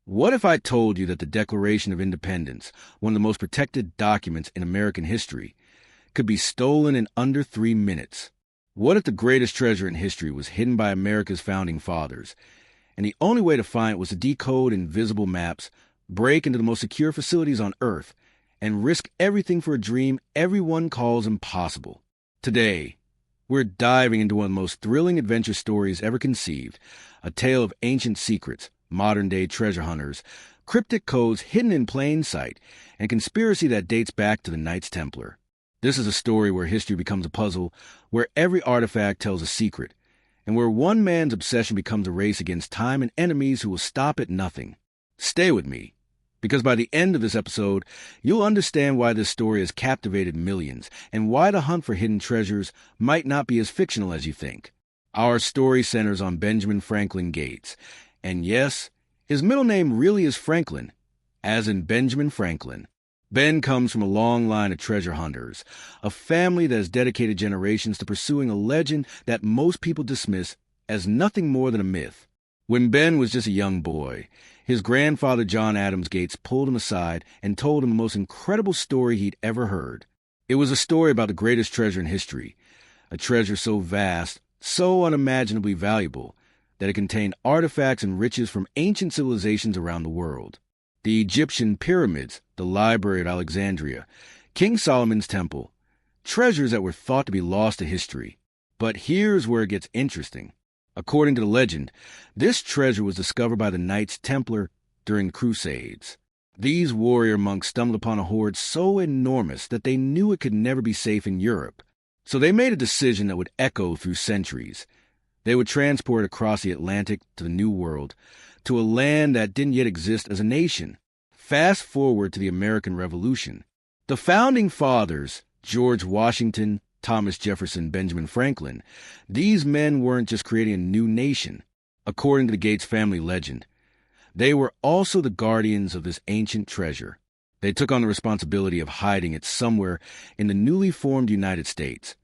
What if I told you that the Declaration of Independence, one of the most protected documents in American history, could be stolen in under 3 minutes? What if the greatest treasure in history was hidden by America's founding fathers, and the only way to find it was to decode invisible maps, break into the most secure facilities on Earth, and risk everything for a dream everyone calls impossible? Today, we're diving into one of the most thrilling adventure stories ever conceived, a tale of ancient secrets, modern-day treasure hunters, cryptic codes hidden in plain sight, and conspiracy that dates back to the Knights Templar. This is a story where history becomes a puzzle, where every artifact tells a secret, and where one man's obsession becomes a race against time and enemies who will stop at nothing. Stay with me, because by the end of this episode, you'll understand why this story has captivated millions, and why the hunt for hidden treasures might not be as fictional as you think. Our story centers on Benjamin Franklin Gates, and yes, his middle name really is Franklin, as in Benjamin Franklin. Ben comes from a long line of treasure hunters, a family that has dedicated generations to pursuing a legend that most people dismiss as nothing more than a myth. When Ben was just a young boy, his grandfather John Adams Gates pulled him aside and told him the most incredible story he'd ever heard. It was a story about the greatest treasure in history, a treasure so vast, so unimaginably valuable, that it contained artifacts and riches from ancient civilizations around the world. The Egyptian pyramids, the Library of Alexandria, King Solomon's Temple, treasures that were thought to be lost to history. But here's where it gets interesting. According to the legend, this treasure was discovered by the Knights Templar during the Crusades. These warrior monks stumbled upon a hoard so enormous that they knew it could never be safe in Europe. So they made a decision that would echo through centuries. They would transport across the Atlantic to the New World, to a land that didn't yet exist as a nation. Fast forward to the American Revolution. The founding fathers, George Washington, Thomas Jefferson, Benjamin Franklin, these men weren't just creating a new nation. According to the Gates family legend, they were also the guardians of this ancient treasure. They took on the responsibility of hiding it somewhere in the newly formed United States,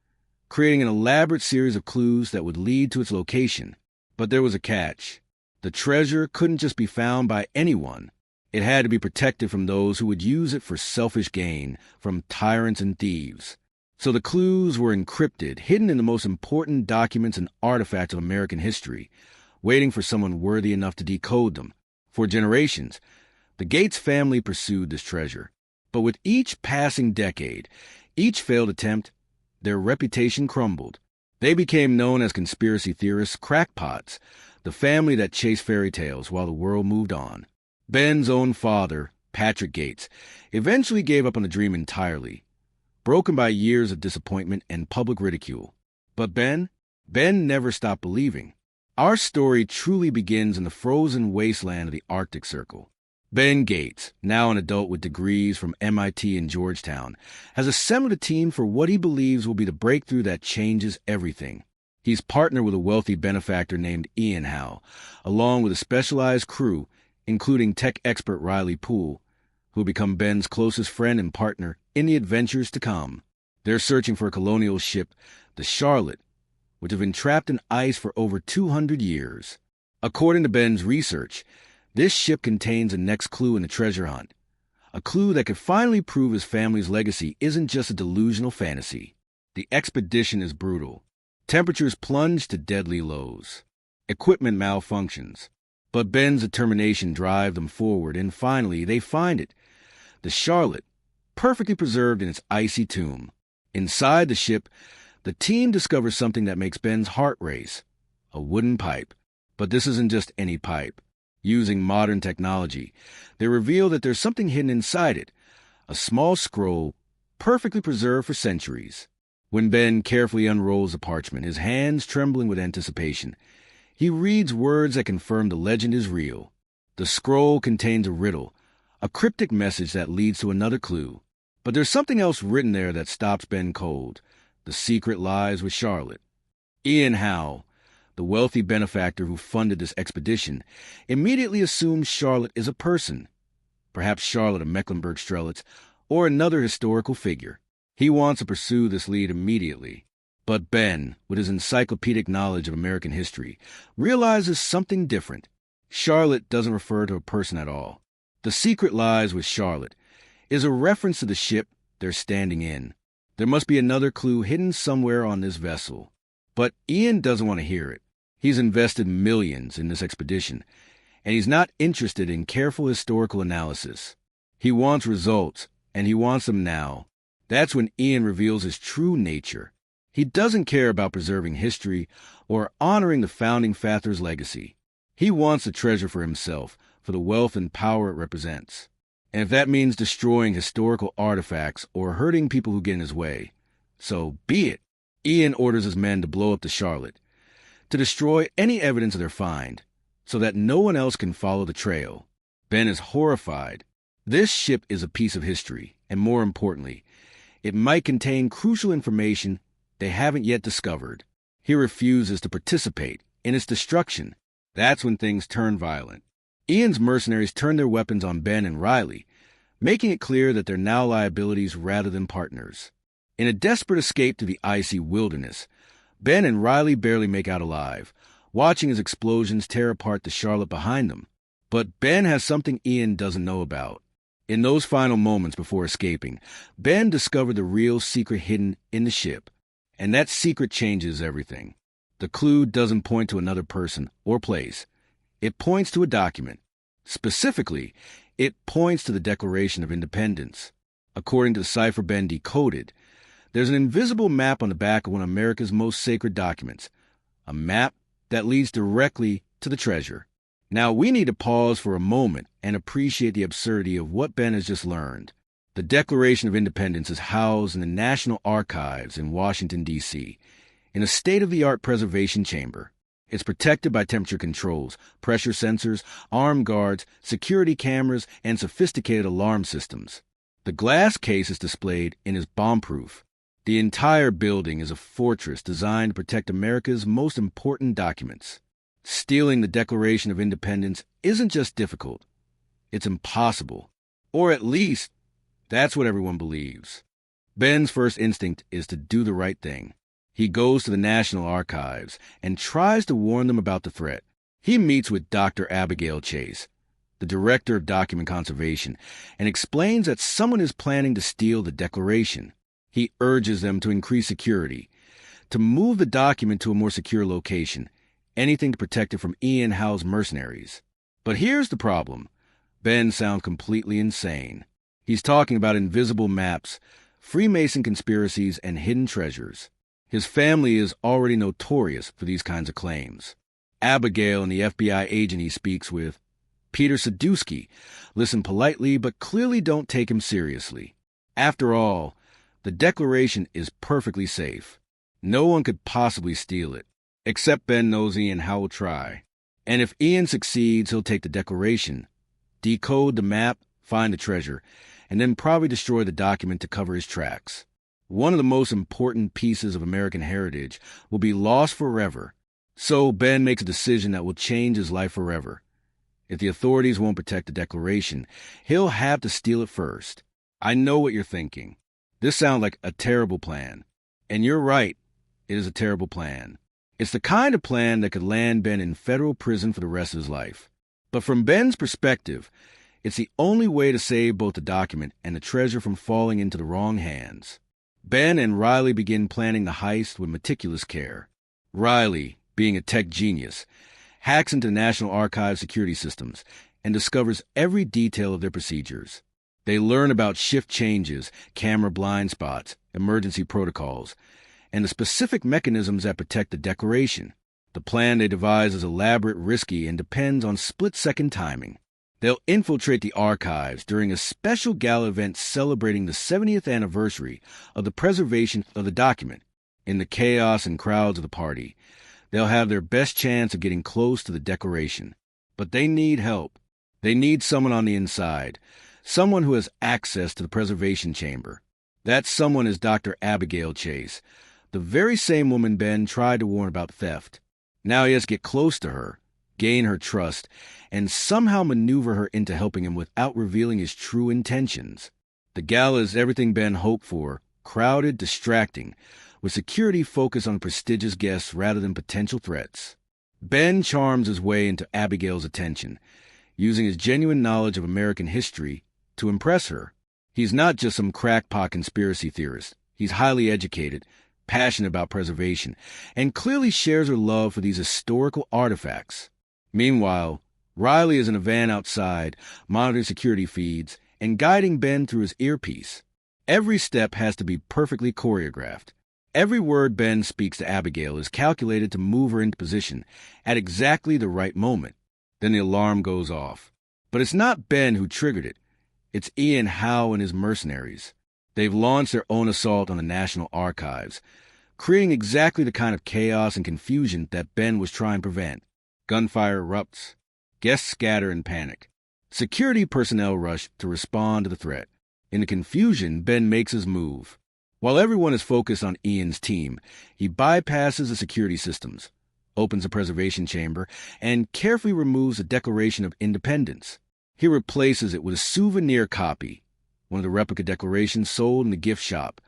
creating an elaborate series of clues that would lead to its location. But there was a catch. The treasure couldn't just be found by anyone. It had to be protected from those who would use it for selfish gain, from tyrants and thieves. So the clues were encrypted, hidden in the most important documents and artifacts of American history, waiting for someone worthy enough to decode them. For generations, the Gates family pursued this treasure. But with each passing decade, each failed attempt, their reputation crumbled. They became known as conspiracy theorists, crackpots, the family that chased fairy tales while the world moved on. Ben's own father, Patrick Gates, eventually gave up on the dream entirely, broken by years of disappointment and public ridicule. But Ben never stopped believing. Our story truly begins in the frozen wasteland of the Arctic Circle. Ben Gates, now an adult with degrees from MIT and Georgetown, has assembled a team for what he believes will be the breakthrough that changes everything. He's partnered with a wealthy benefactor named Ian Howe, along with a specialized crew, including tech expert Riley Poole, who will become Ben's closest friend and partner in the adventures to come. They're searching for a colonial ship, the Charlotte, which have been trapped in ice for over 200 years. According to Ben's research, this ship contains the next clue in the treasure hunt, a clue that could finally prove his family's legacy isn't just a delusional fantasy. The expedition is brutal. Temperatures plunge to deadly lows. Equipment malfunctions. But Ben's determination drives them forward, and finally they find it. The Charlotte, perfectly preserved in its icy tomb. Inside the ship, the team discovers something that makes Ben's heart race. A wooden pipe. But this isn't just any pipe. Using modern technology, they reveal that there's something hidden inside it, a small scroll, perfectly preserved for centuries. When Ben carefully unrolls the parchment, his hands trembling with anticipation, he reads words that confirm the legend is real. The scroll contains a riddle, a cryptic message that leads to another clue. But there's something else written there that stops Ben cold. The secret lies with Charlotte. Ian Howe, the wealthy benefactor who funded this expedition, immediately assumes Charlotte is a person, perhaps Charlotte of Mecklenburg-Strelitz, or another historical figure. He wants to pursue this lead immediately. But Ben, with his encyclopedic knowledge of American history, realizes something different. Charlotte doesn't refer to a person at all. The secret lies with Charlotte is a reference to the ship they're standing in. There must be another clue hidden somewhere on this vessel. But Ian doesn't want to hear it. He's invested millions in this expedition, and he's not interested in careful historical analysis. He wants results, and he wants them now. That's when Ian reveals his true nature. He doesn't care about preserving history or honoring the founding father's legacy. He wants the treasure for himself, for the wealth and power it represents. And if that means destroying historical artifacts or hurting people who get in his way, so be it. Ian orders his men to blow up the Charlotte, to destroy any evidence of their find, so that no one else can follow the trail. Ben is horrified. This ship is a piece of history, and more importantly, it might contain crucial information they haven't yet discovered. He refuses to participate in its destruction. That's when things turn violent. Ian's mercenaries turn their weapons on Ben and Riley, making it clear that they're now liabilities rather than partners. In a desperate escape to the icy wilderness, Ben and Riley barely make out alive, watching as explosions tear apart the Charlotte behind them. But Ben has something Ian doesn't know about. In those final moments before escaping, Ben discovered the real secret hidden in the ship, and that secret changes everything. The clue doesn't point to another person or place. It points to a document. Specifically, it points to the Declaration of Independence. According to the cipher Ben decoded, there's an invisible map on the back of one of America's most sacred documents, a map that leads directly to the treasure. Now, we need to pause for a moment and appreciate the absurdity of what Ben has just learned. The Declaration of Independence is housed in the National Archives in Washington, D.C., in a state-of-the-art preservation chamber. It's protected by temperature controls, pressure sensors, armed guards, security cameras, and sophisticated alarm systems. The glass case is displayed and is bomb-proof. The entire building is a fortress designed to protect America's most important documents. Stealing the Declaration of Independence isn't just difficult, it's impossible. Or at least, that's what everyone believes. Ben's first instinct is to do the right thing. He goes to the National Archives and tries to warn them about the threat. He meets with Dr. Abigail Chase, the Director of Document Conservation, and explains that someone is planning to steal the Declaration. He urges them to increase security, to move the document to a more secure location, anything to protect it from Ian Howe's mercenaries. But here's the problem. Ben sounds completely insane. He's talking about invisible maps, Freemason conspiracies, and hidden treasures. His family is already notorious for these kinds of claims. Abigail and the FBI agent he speaks with, Peter Sadusky, listen politely but clearly don't take him seriously. After all, the Declaration is perfectly safe. No one could possibly steal it, except Ben knows Ian Howe will try. And if Ian succeeds, he'll take the Declaration, decode the map, find the treasure, and then probably destroy the document to cover his tracks. One of the most important pieces of American heritage will be lost forever. So Ben makes a decision that will change his life forever. If the authorities won't protect the Declaration, he'll have to steal it first. I know what you're thinking. This sounds like a terrible plan. And you're right, it is a terrible plan. It's the kind of plan that could land Ben in federal prison for the rest of his life. But from Ben's perspective, it's the only way to save both the document and the treasure from falling into the wrong hands. Ben and Riley begin planning the heist with meticulous care. Riley, being a tech genius, hacks into the National Archives security systems and discovers every detail of their procedures. They learn about shift changes, camera blind spots, emergency protocols, and the specific mechanisms that protect the Declaration. The plan they devise is elaborate, risky, and depends on split-second timing. They'll infiltrate the archives during a special gala event celebrating the 70th anniversary of the preservation of the document. In the chaos and crowds of the party, they'll have their best chance of getting close to the Declaration. But they need help. They need someone on the inside, someone who has access to the preservation chamber. That someone is Dr. Abigail Chase, the very same woman Ben tried to warn about theft. Now he has to get close to her, gain her trust, and somehow maneuver her into helping him without revealing his true intentions. The gala is everything Ben hoped for, crowded, distracting, with security focused on prestigious guests rather than potential threats. Ben charms his way into Abigail's attention, using his genuine knowledge of American history to impress her. He's not just some crackpot conspiracy theorist. He's highly educated, passionate about preservation, and clearly shares her love for these historical artifacts. Meanwhile, Riley is in a van outside, monitoring security feeds and guiding Ben through his earpiece. Every step has to be perfectly choreographed. Every word Ben speaks to Abigail is calculated to move her into position at exactly the right moment. Then the alarm goes off. But it's not Ben who triggered it. It's Ian Howe and his mercenaries. They've launched their own assault on the National Archives, creating exactly the kind of chaos and confusion that Ben was trying to prevent. Gunfire erupts. Guests scatter in panic. Security personnel rush to respond to the threat. In the confusion, Ben makes his move. While everyone is focused on Ian's team, he bypasses the security systems, opens a preservation chamber, and carefully removes the Declaration of Independence. He replaces it with a souvenir copy, one of the replica declarations sold in the gift shop,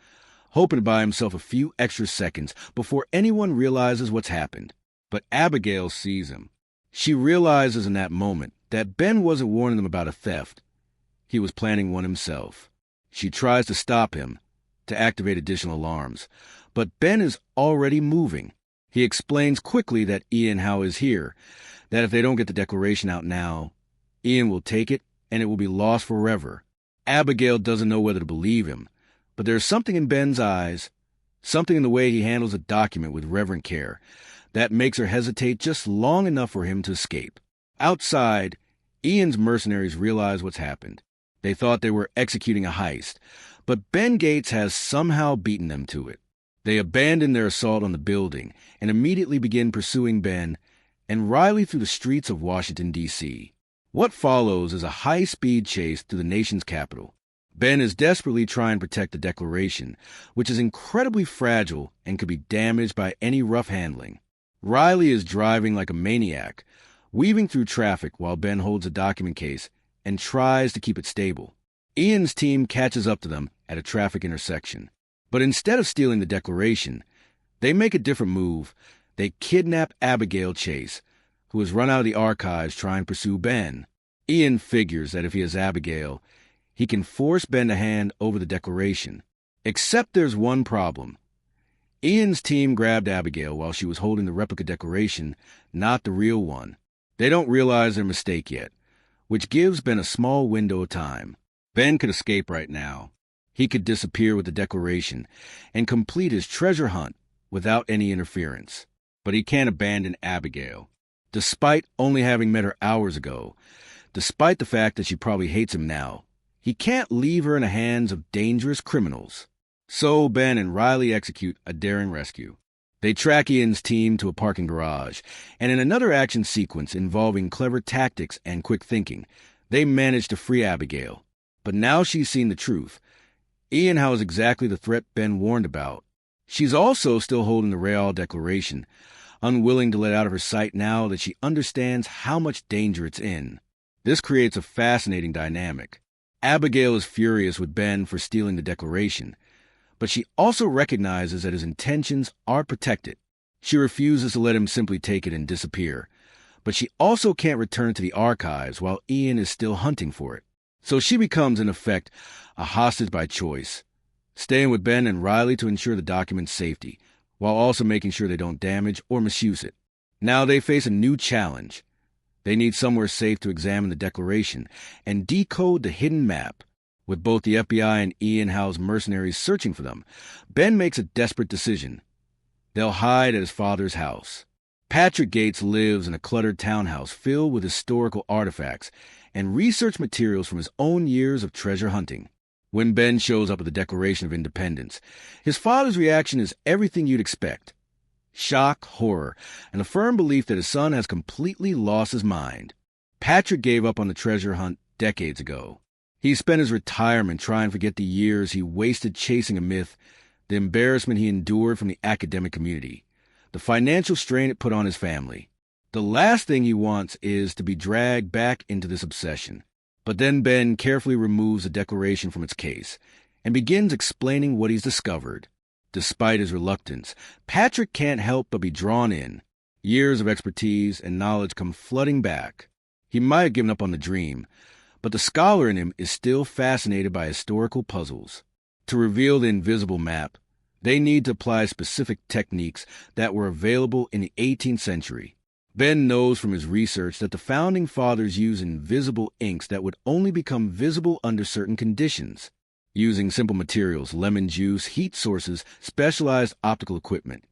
hoping to buy himself a few extra seconds before anyone realizes what's happened. But Abigail sees him. She realizes in that moment that Ben wasn't warning them about a theft. He was planning one himself. She tries to stop him, to activate additional alarms, but Ben is already moving. He explains quickly that Ian Howe is here, that if they don't get the declaration out now, Ian will take it and it will be lost forever. Abigail doesn't know whether to believe him, but there's something in Ben's eyes, something in the way he handles a document with reverent care, that makes her hesitate just long enough for him to escape. Outside, Ian's mercenaries realize what's happened. They thought they were executing a heist, but Ben Gates has somehow beaten them to it. They abandon their assault on the building and immediately begin pursuing Ben and Riley through the streets of Washington, D.C. What follows is a high-speed chase through the nation's capital. Ben is desperately trying to protect the Declaration, which is incredibly fragile and could be damaged by any rough handling. Riley is driving like a maniac, weaving through traffic while Ben holds a document case and tries to keep it stable. Ian's team catches up to them at a traffic intersection. But instead of stealing the Declaration, they make a different move. They kidnap Abigail Chase, who has run out of the archives trying to pursue Ben. Ian figures that if he has Abigail, he can force Ben to hand over the Declaration. Except there's one problem. Ian's team grabbed Abigail while she was holding the replica Declaration, not the real one. They don't realize their mistake yet, which gives Ben a small window of time. Ben could escape right now. He could disappear with the Declaration and complete his treasure hunt without any interference. But he can't abandon Abigail. Despite only having met her hours ago, despite the fact that she probably hates him now, he can't leave her in the hands of dangerous criminals. So Ben and Riley execute a daring rescue. They track Ian's team to a parking garage, and in another action sequence involving clever tactics and quick thinking, they manage to free Abigail. But now she's seen the truth. Ian Howe is exactly the threat Ben warned about. She's also still holding the Real Declaration, unwilling to let out of her sight now that she understands how much danger it's in. This creates a fascinating dynamic. Abigail is furious with Ben for stealing the Declaration, but she also recognizes that his intentions are protected. She refuses to let him simply take it and disappear, but she also can't return to the archives while Ian is still hunting for it. So she becomes, in effect, a hostage by choice, staying with Ben and Riley to ensure the document's safety, while also making sure they don't damage or misuse it. Now they face a new challenge. They need somewhere safe to examine the Declaration and decode the hidden map. With both the FBI and Ian Howe's mercenaries searching for them, Ben makes a desperate decision. They'll hide at his father's house. Patrick Gates lives in a cluttered townhouse filled with historical artifacts and research materials from his own years of treasure hunting. When Ben shows up at the Declaration of Independence, his father's reaction is everything you'd expect. Shock, horror, and a firm belief that his son has completely lost his mind. Patrick gave up on the treasure hunt decades ago. He spent his retirement trying to forget the years he wasted chasing a myth, the embarrassment he endured from the academic community, the financial strain it put on his family. The last thing he wants is to be dragged back into this obsession. But then Ben carefully removes the Declaration from its case and begins explaining what he's discovered. Despite his reluctance, Patrick can't help but be drawn in. Years of expertise and knowledge come flooding back. He might have given up on the dream, but the scholar in him is still fascinated by historical puzzles. To reveal the invisible map, they need to apply specific techniques that were available in the 18th century. Ben knows from his research that the Founding Fathers used invisible inks that would only become visible under certain conditions. Using simple materials, lemon juice, heat sources, specialized optical equipment,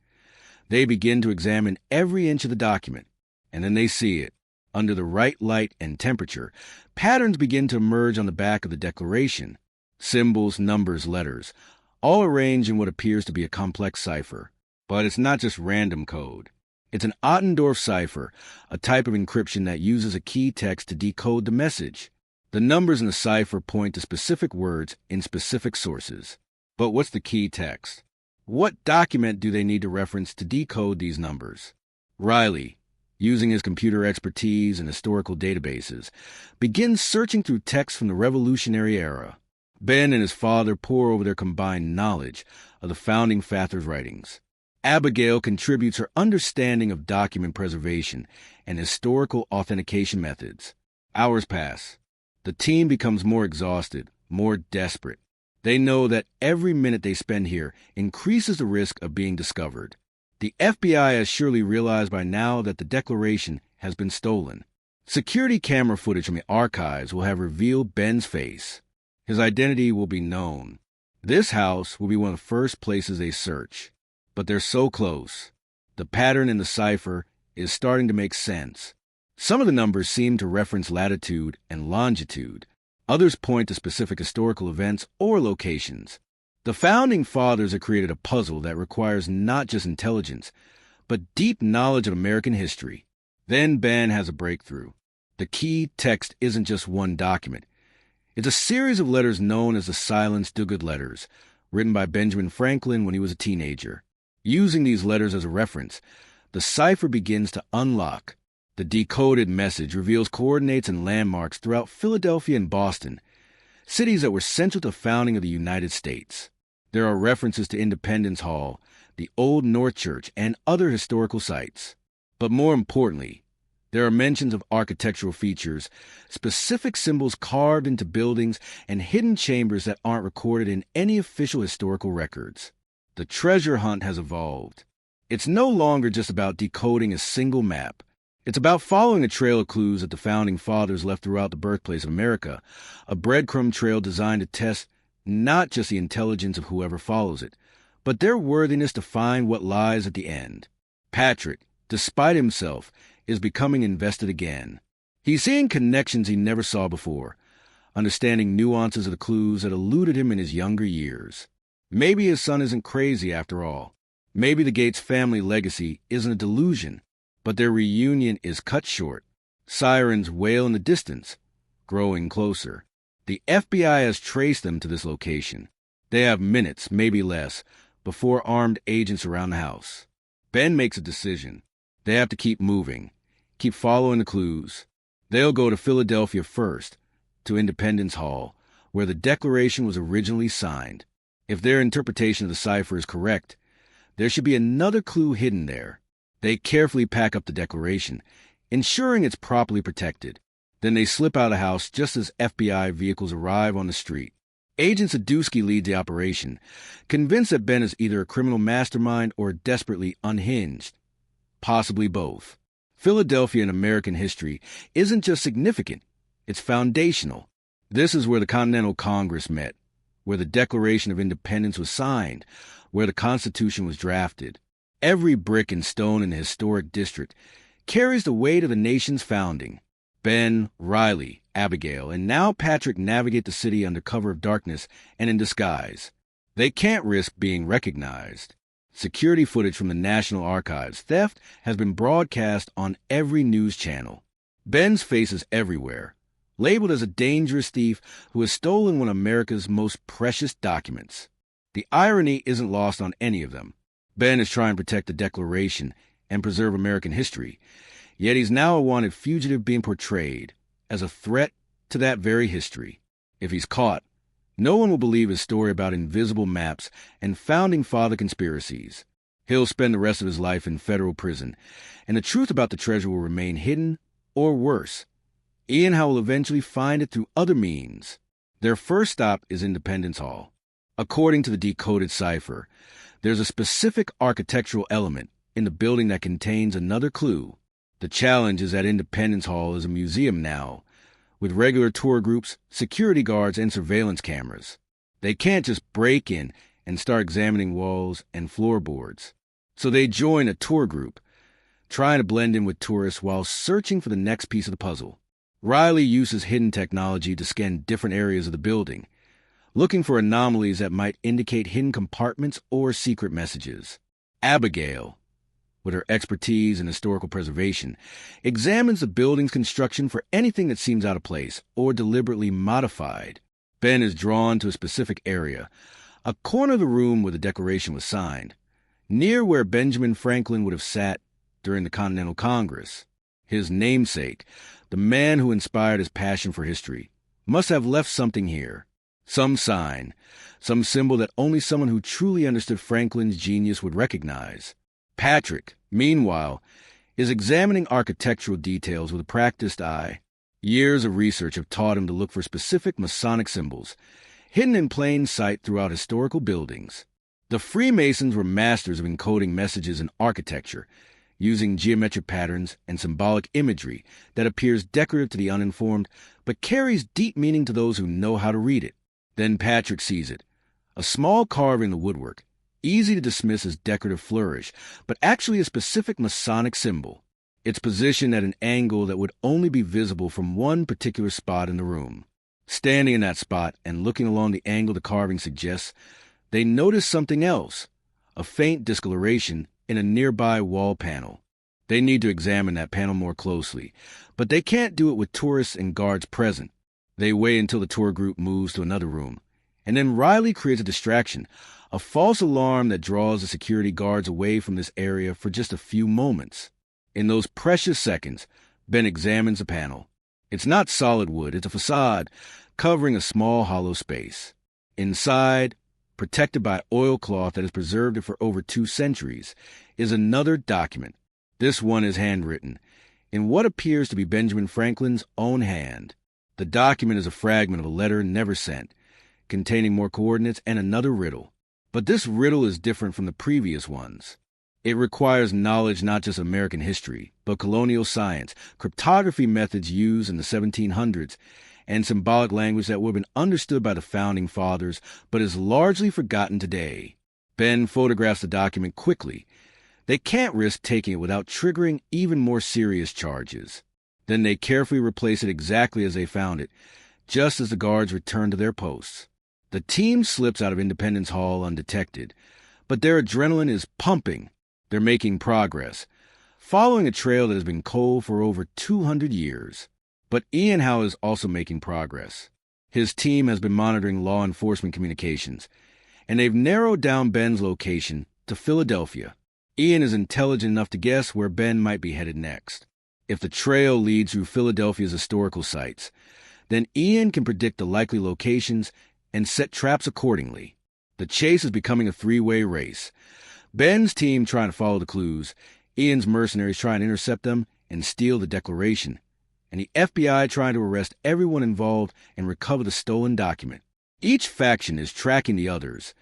they begin to examine every inch of the document, and then they see it. Under the right light and temperature, patterns begin to emerge on the back of the Declaration. Symbols, numbers, letters, all arranged in what appears to be a complex cipher. But it's not just random code. It's an Ottendorf cipher, a type of encryption that uses a key text to decode the message. The numbers in the cipher point to specific words in specific sources. But what's the key text? What document do they need to reference to decode these numbers? Riley, using his computer expertise and historical databases, begins searching through texts from the Revolutionary era. Ben and his father pore over their combined knowledge of the Founding Fathers' writings. Abigail contributes her understanding of document preservation and historical authentication methods. Hours pass. The team becomes more exhausted, more desperate. They know that every minute they spend here increases the risk of being discovered. The FBI has surely realized by now that the Declaration has been stolen. Security camera footage from the archives will have revealed Ben's face. His identity will be known. This house will be one of the first places they search. But they're so close. The pattern in the cipher is starting to make sense. Some of the numbers seem to reference latitude and longitude. Others point to specific historical events or locations. The Founding Fathers have created a puzzle that requires not just intelligence, but deep knowledge of American history. Then Ben has a breakthrough. The key text isn't just one document. It's a series of letters known as the Silence Dogood letters, written by Benjamin Franklin when he was a teenager. Using these letters as a reference, the cipher begins to unlock. The decoded message reveals coordinates and landmarks throughout Philadelphia and Boston, cities that were central to the founding of the United States. There are references to Independence Hall, the Old North Church, and other historical sites. But more importantly, there are mentions of architectural features, specific symbols carved into buildings, and hidden chambers that aren't recorded in any official historical records. The treasure hunt has evolved. It's no longer just about decoding a single map. It's about following a trail of clues that the Founding Fathers left throughout the birthplace of America, a breadcrumb trail designed to test not just the intelligence of whoever follows it, but their worthiness to find what lies at the end. Patrick, despite himself, is becoming invested again. He's seeing connections he never saw before, understanding nuances of the clues that eluded him in his younger years. Maybe his son isn't crazy after all. Maybe the Gates family legacy isn't a delusion, but their reunion is cut short. Sirens wail in the distance, growing closer. The FBI has traced them to this location. They have minutes, maybe less, before armed agents surround the house. Ben makes a decision. They have to keep moving, keep following the clues. They'll go to Philadelphia first, to Independence Hall, where the Declaration was originally signed. If their interpretation of the cipher is correct, there should be another clue hidden there. They carefully pack up the Declaration, ensuring it's properly protected. Then they slip out of the house just as FBI vehicles arrive on the street. Agent Sadusky leads the operation, convinced that Ben is either a criminal mastermind or desperately unhinged. Possibly both. Philadelphia in American history isn't just significant, it's foundational. This is where the Continental Congress met, where the Declaration of Independence was signed, where the Constitution was drafted. Every brick and stone in the historic district carries the weight of the nation's founding. Ben, Riley, Abigail, and now Patrick navigate the city under cover of darkness and in disguise. They can't risk being recognized. Security footage from the National Archives theft has been broadcast on every news channel. Ben's face is everywhere, labeled as a dangerous thief who has stolen one of America's most precious documents. The irony isn't lost on any of them. Ben is trying to protect the Declaration and preserve American history, yet he's now a wanted fugitive being portrayed as a threat to that very history. If he's caught, no one will believe his story about invisible maps and Founding Father conspiracies. He'll spend the rest of his life in federal prison, and the truth about the treasure will remain hidden, or worse. Ian Howe will eventually find it through other means. Their first stop is Independence Hall. According to the decoded cipher, there's a specific architectural element in the building that contains another clue. The challenge is that Independence Hall is a museum now, with regular tour groups, security guards, and surveillance cameras. They can't just break in and start examining walls and floorboards. So they join a tour group, trying to blend in with tourists while searching for the next piece of the puzzle. Riley uses hidden technology to scan different areas of the building, looking for anomalies that might indicate hidden compartments or secret messages. Abigail, with her expertise in historical preservation, examines the building's construction for anything that seems out of place or deliberately modified. Ben is drawn to a specific area, a corner of the room where the Declaration was signed, near where Benjamin Franklin would have sat during the Continental Congress. His namesake, the man who inspired his passion for history, must have left something here. Some sign, some symbol that only someone who truly understood Franklin's genius would recognize. Patrick, meanwhile, is examining architectural details with a practiced eye. Years of research have taught him to look for specific Masonic symbols, hidden in plain sight throughout historical buildings. The Freemasons were masters of encoding messages in architecture, using geometric patterns and symbolic imagery that appears decorative to the uninformed, but carries deep meaning to those who know how to read it. Then Patrick sees it, a small carving in the woodwork, easy to dismiss as decorative flourish, but actually a specific Masonic symbol. It's positioned at an angle that would only be visible from one particular spot in the room. Standing in that spot and looking along the angle the carving suggests, they notice something else, a faint discoloration in a nearby wall panel. They need to examine that panel more closely, but they can't do it with tourists and guards present. They wait until the tour group moves to another room, and then Riley creates a distraction, a false alarm that draws the security guards away from this area for just a few moments. In those precious seconds, Ben examines the panel. It's not solid wood, it's a facade, covering a small hollow space. Inside, protected by oilcloth that has preserved it for over 2 centuries, is another document. This one is handwritten, in what appears to be Benjamin Franklin's own hand. The document is a fragment of a letter never sent, containing more coordinates and another riddle. But this riddle is different from the previous ones. It requires knowledge not just of American history, but colonial science, cryptography methods used in the 1700s, and symbolic language that would have been understood by the Founding Fathers, but is largely forgotten today. Ben photographs the document quickly. They can't risk taking it without triggering even more serious charges. Then they carefully replace it exactly as they found it, just as the guards return to their posts. The team slips out of Independence Hall undetected, but their adrenaline is pumping. They're making progress, following a trail that has been cold for over 200 years. But Ian Howe is also making progress. His team has been monitoring law enforcement communications, and they've narrowed down Ben's location to Philadelphia. Ian is intelligent enough to guess where Ben might be headed next. If the trail leads through Philadelphia's historical sites, then Ian can predict the likely locations and set traps accordingly. The chase is becoming a 3-way race. Ben's team trying to follow the clues, Ian's mercenaries trying to intercept them and steal the Declaration, and the FBI trying to arrest everyone involved and recover the stolen document. Each faction is tracking the others,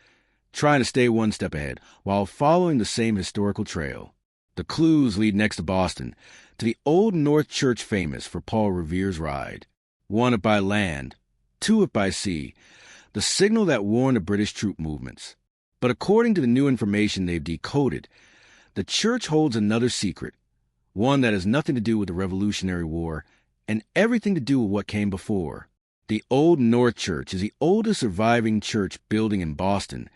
trying to stay one step ahead while following the same historical trail. The clues lead next to Boston, to the Old North Church famous for Paul Revere's ride. 1 if by land, 2 if by sea, the signal that warned of British troop movements. But according to the new information they've decoded, the church holds another secret, one that has nothing to do with the Revolutionary War and everything to do with what came before. The Old North Church is the oldest surviving church building in Boston,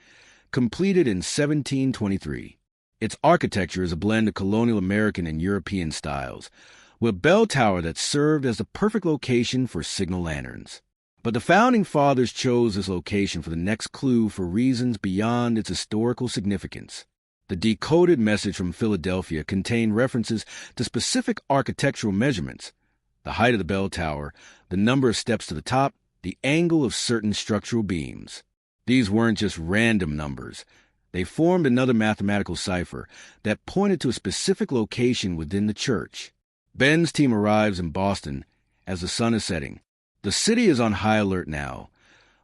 completed in 1723. Its architecture is a blend of colonial American and European styles, with a bell tower that served as the perfect location for signal lanterns. But the Founding Fathers chose this location for the next clue for reasons beyond its historical significance. The decoded message from Philadelphia contained references to specific architectural measurements: the height of the bell tower, the number of steps to the top, the angle of certain structural beams. These weren't just random numbers. They formed another mathematical cipher that pointed to a specific location within the church. Ben's team arrives in Boston as the sun is setting. The city is on high alert now,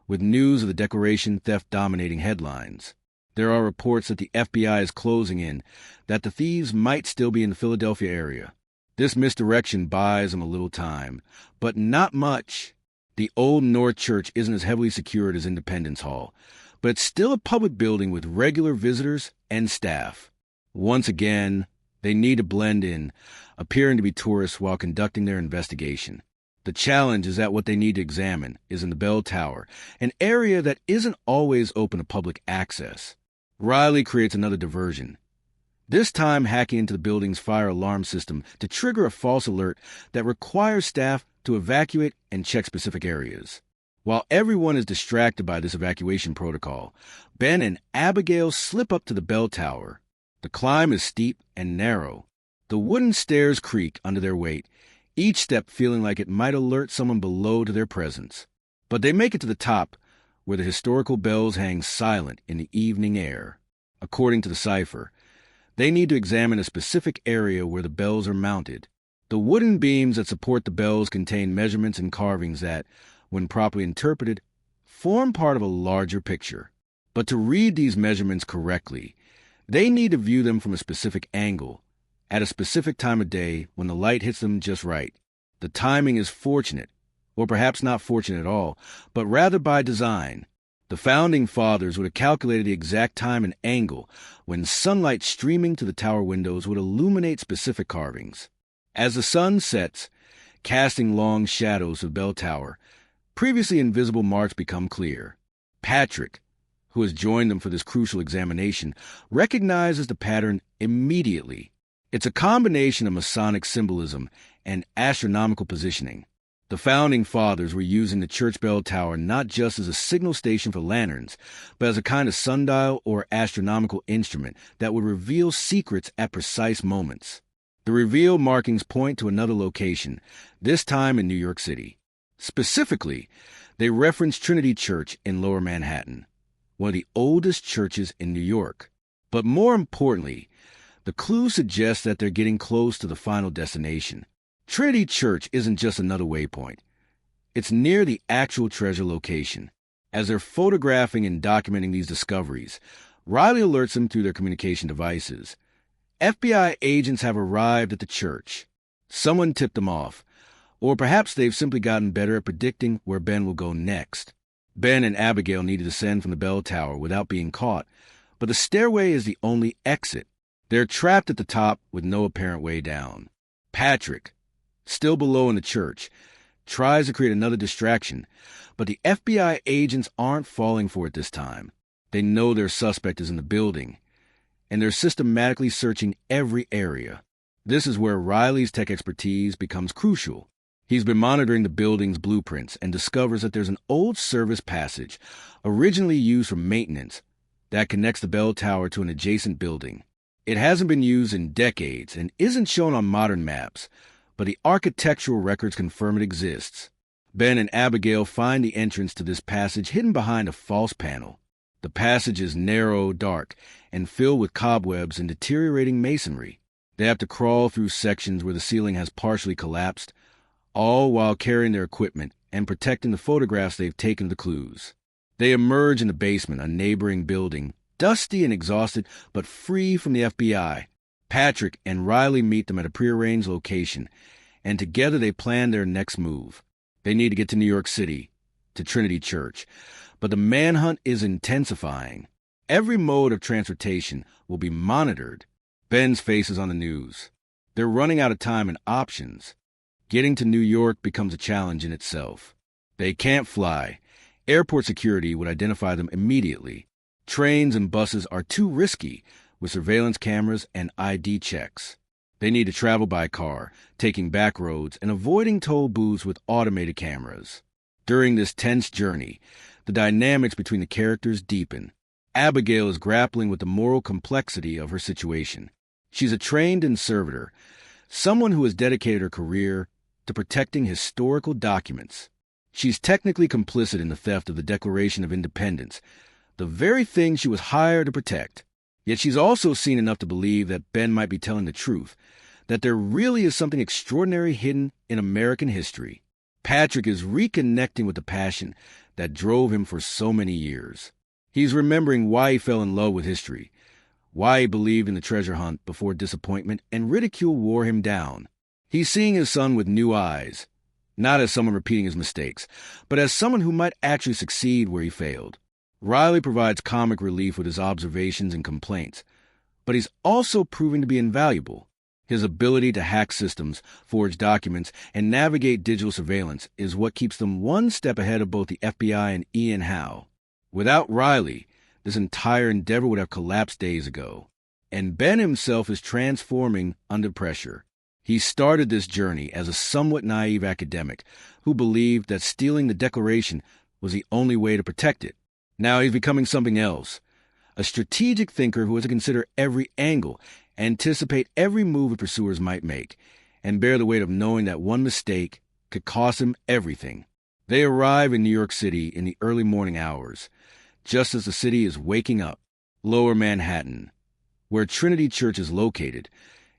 with news of the Declaration theft dominating headlines. There are reports that the FBI is closing in, that the thieves might still be in the Philadelphia area. This misdirection buys them a little time, but not much. The Old North Church isn't as heavily secured as Independence Hall, but it's still a public building with regular visitors and staff. Once again, they need to blend in, appearing to be tourists while conducting their investigation. The challenge is that what they need to examine is in the bell tower, an area that isn't always open to public access. Riley creates another diversion, this time hacking into the building's fire alarm system to trigger a false alert that requires staff to evacuate and check specific areas. While everyone is distracted by this evacuation protocol, Ben and Abigail slip up to the bell tower. The climb is steep and narrow. The wooden stairs creak under their weight, each step feeling like it might alert someone below to their presence. But they make it to the top, where the historical bells hang silent in the evening air. According to the cipher, they need to examine a specific area where the bells are mounted. The wooden beams that support the bells contain measurements and carvings that, when properly interpreted, form part of a larger picture. But to read these measurements correctly, they need to view them from a specific angle, at a specific time of day when the light hits them just right. The timing is fortunate, or perhaps not fortunate at all, but rather by design. The founding fathers would have calculated the exact time and angle when sunlight streaming to the tower windows would illuminate specific carvings. As the sun sets, casting long shadows to the bell tower, previously invisible marks become clear. Patrick, who has joined them for this crucial examination, recognizes the pattern immediately. It's a combination of Masonic symbolism and astronomical positioning. The founding fathers were using the church bell tower not just as a signal station for lanterns, but as a kind of sundial or astronomical instrument that would reveal secrets at precise moments. The reveal markings point to another location, this time in New York City. Specifically, they reference Trinity Church in Lower Manhattan, one of the oldest churches in New York. But more importantly, the clue suggests that they're getting close to the final destination. Trinity Church isn't just another waypoint. It's near the actual treasure location. As they're photographing and documenting these discoveries, Riley alerts them through their communication devices. FBI agents have arrived at the church. Someone tipped them off, or perhaps they've simply gotten better at predicting where Ben will go next. Ben and Abigail need to descend from the bell tower without being caught, but the stairway is the only exit. They're trapped at the top with no apparent way down. Patrick, still below in the church, tries to create another distraction, but the FBI agents aren't falling for it this time. They know their suspect is in the building, and they're systematically searching every area. This is where Riley's tech expertise becomes crucial. He's been monitoring the building's blueprints and discovers that there's an old service passage, originally used for maintenance, that connects the bell tower to an adjacent building. It hasn't been used in decades and isn't shown on modern maps, but the architectural records confirm it exists. Ben and Abigail find the entrance to this passage hidden behind a false panel. The passage is narrow, dark, and filled with cobwebs and deteriorating masonry. They have to crawl through sections where the ceiling has partially collapsed, all while carrying their equipment and protecting the photographs they've taken of the clues. They emerge in the basement, a neighboring building, dusty and exhausted, but free from the FBI. Patrick and Riley meet them at a prearranged location, and together they plan their next move. They need to get to New York City, to Trinity Church, but the manhunt is intensifying. Every mode of transportation will be monitored. Ben's face is on the news. They're running out of time and options. Getting to New York becomes a challenge in itself. They can't fly. Airport security would identify them immediately. Trains and buses are too risky, with surveillance cameras and ID checks. They need to travel by car, taking back roads and avoiding toll booths with automated cameras. During this tense journey, the dynamics between the characters deepen. Abigail is grappling with the moral complexity of her situation. She's a trained conservator, someone who has dedicated her career to protecting historical documents. She's technically complicit in the theft of the Declaration of Independence, the very thing she was hired to protect. Yet she's also seen enough to believe that Ben might be telling the truth, that there really is something extraordinary hidden in American history. Patrick is reconnecting with the passion that drove him for so many years. He's remembering why he fell in love with history, why he believed in the treasure hunt before disappointment and ridicule wore him down. He's seeing his son with new eyes, not as someone repeating his mistakes, but as someone who might actually succeed where he failed. Riley provides comic relief with his observations and complaints, but he's also proving to be invaluable. His ability to hack systems, forge documents, and navigate digital surveillance is what keeps them one step ahead of both the FBI and Ian Howe. Without Riley, this entire endeavor would have collapsed days ago. And Ben himself is transforming under pressure. He started this journey as a somewhat naive academic who believed that stealing the Declaration was the only way to protect it. Now he's becoming something else, a strategic thinker who has to consider every angle, anticipate every move the pursuers might make, and bear the weight of knowing that one mistake could cost him everything. They arrive in New York City in the early morning hours, just as the city is waking up. Lower Manhattan, where Trinity Church is located,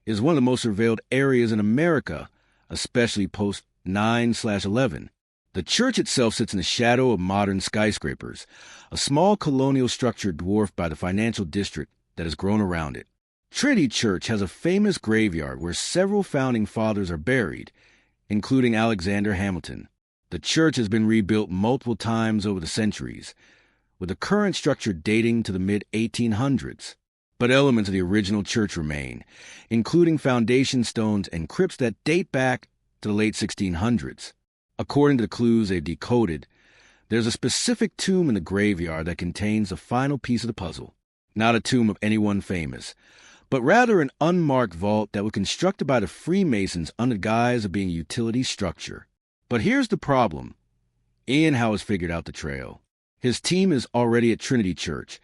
is one of the most surveilled areas in America, especially post 9/11. The church itself sits in the shadow of modern skyscrapers, a small colonial structure dwarfed by the financial district that has grown around it. Trinity Church has a famous graveyard where several founding fathers are buried, including Alexander Hamilton. The church has been rebuilt multiple times over the centuries, with the current structure dating to the mid-1800s. But elements of the original church remain, including foundation stones and crypts that date back to the late 1600s. According to the clues they've decoded, there's a specific tomb in the graveyard that contains the final piece of the puzzle. Not a tomb of anyone famous, but rather an unmarked vault that was constructed by the Freemasons under the guise of being a utility structure. But here's the problem. Ian Howe has figured out the trail. His team is already at Trinity Church,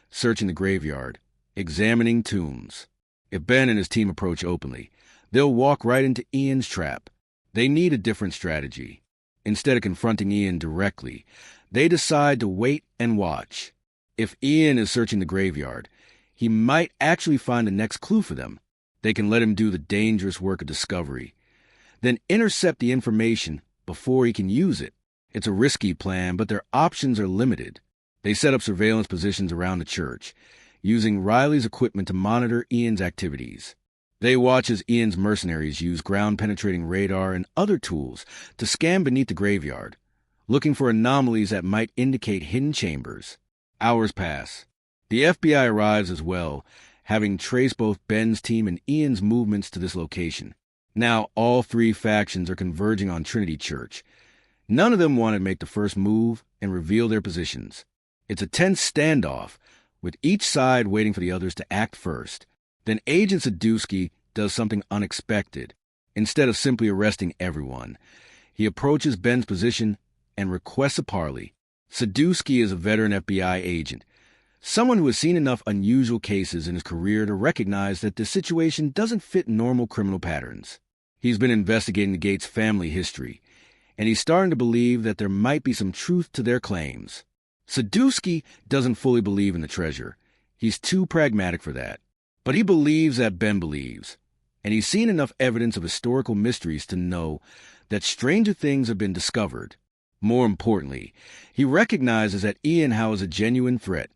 searching the graveyard, examining tombs. If Ben and his team approach openly, they'll walk right into Ian's trap. They need a different strategy. Instead of confronting Ian directly, they decide to wait and watch. If Ian is searching the graveyard, he might actually find the next clue for them. They can let him do the dangerous work of discovery, then intercept the information before he can use it. It's a risky plan, but their options are limited. They set up surveillance positions around the church, using Riley's equipment to monitor Ian's activities. They watch as Ian's mercenaries use ground-penetrating radar and other tools to scan beneath the graveyard, looking for anomalies that might indicate hidden chambers. Hours pass. The FBI arrives as well, having traced both Ben's team and Ian's movements to this location. Now all three factions are converging on Trinity Church. None of them want to make the first move and reveal their positions. It's a tense standoff, with each side waiting for the others to act first. Then Agent Sadusky does something unexpected. Instead of simply arresting everyone, he approaches Ben's position and requests a parley. Sadusky is a veteran FBI agent, someone who has seen enough unusual cases in his career to recognize that the situation doesn't fit normal criminal patterns. He's been investigating the Gates family history, and he's starting to believe that there might be some truth to their claims. Sadusky doesn't fully believe in the treasure. He's too pragmatic for that. But he believes that Ben believes, and he's seen enough evidence of historical mysteries to know that stranger things have been discovered. More importantly, he recognizes that Ian Howe is a genuine threat,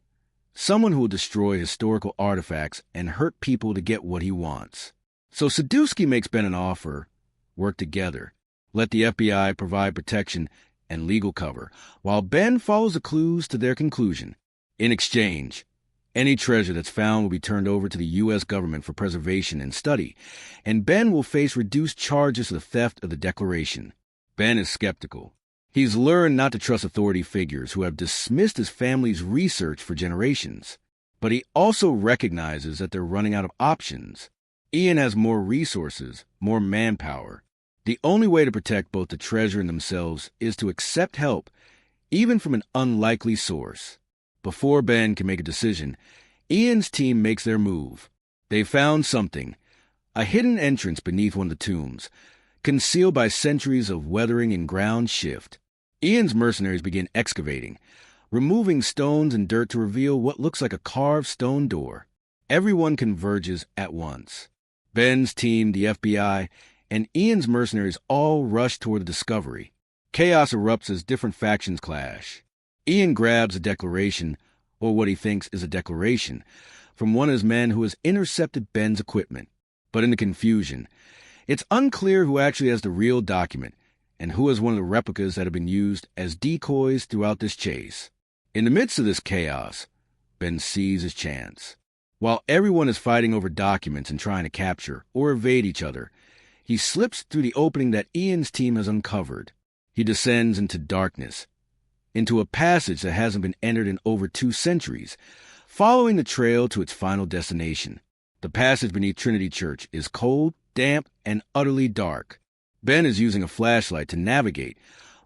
someone who will destroy historical artifacts and hurt people to get what he wants. So Sadusky makes Ben an offer: work together, let the FBI provide protection and legal cover, while Ben follows the clues to their conclusion. In exchange, any treasure that's found will be turned over to the U.S. government for preservation and study, and Ben will face reduced charges for the theft of the Declaration. Ben is skeptical. He's learned not to trust authority figures who have dismissed his family's research for generations. But he also recognizes that they're running out of options. Ian has more resources, more manpower. The only way to protect both the treasure and themselves is to accept help, even from an unlikely source. Before Ben can make a decision, Ian's team makes their move. They found something, a hidden entrance beneath one of the tombs, concealed by centuries of weathering and ground shift. Ian's mercenaries begin excavating, removing stones and dirt to reveal what looks like a carved stone door. Everyone converges at once. Ben's team, the FBI, and Ian's mercenaries all rush toward the discovery. Chaos erupts as different factions clash. Ian grabs a declaration, or what he thinks is a declaration, from one of his men who has intercepted Ben's equipment. But in the confusion, it's unclear who actually has the real document and who has one of the replicas that have been used as decoys throughout this chase. In the midst of this chaos, Ben sees his chance. While everyone is fighting over documents and trying to capture or evade each other, he slips through the opening that Ian's team has uncovered. He descends into darkness, into a passage that hasn't been entered in over 2 centuries, following the trail to its final destination. The passage beneath Trinity Church is cold, damp, and utterly dark. Ben is using a flashlight to navigate,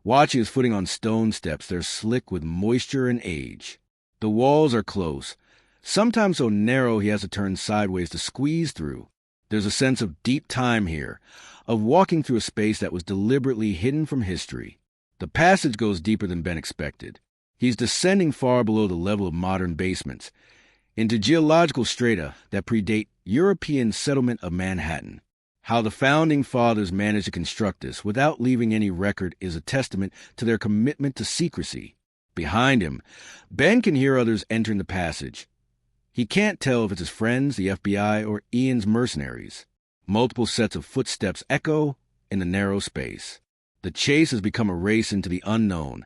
watching his footing on stone steps that are slick with moisture and age. The walls are close, sometimes so narrow he has to turn sideways to squeeze through. There's a sense of deep time here, of walking through a space that was deliberately hidden from history. The passage goes deeper than Ben expected. He's descending far below the level of modern basements, into geological strata that predate European settlement of Manhattan. How the Founding Fathers managed to construct this without leaving any record is a testament to their commitment to secrecy. Behind him, Ben can hear others entering the passage. He can't tell if it's his friends, the FBI, or Ian's mercenaries. Multiple sets of footsteps echo in the narrow space. The chase has become a race into the unknown,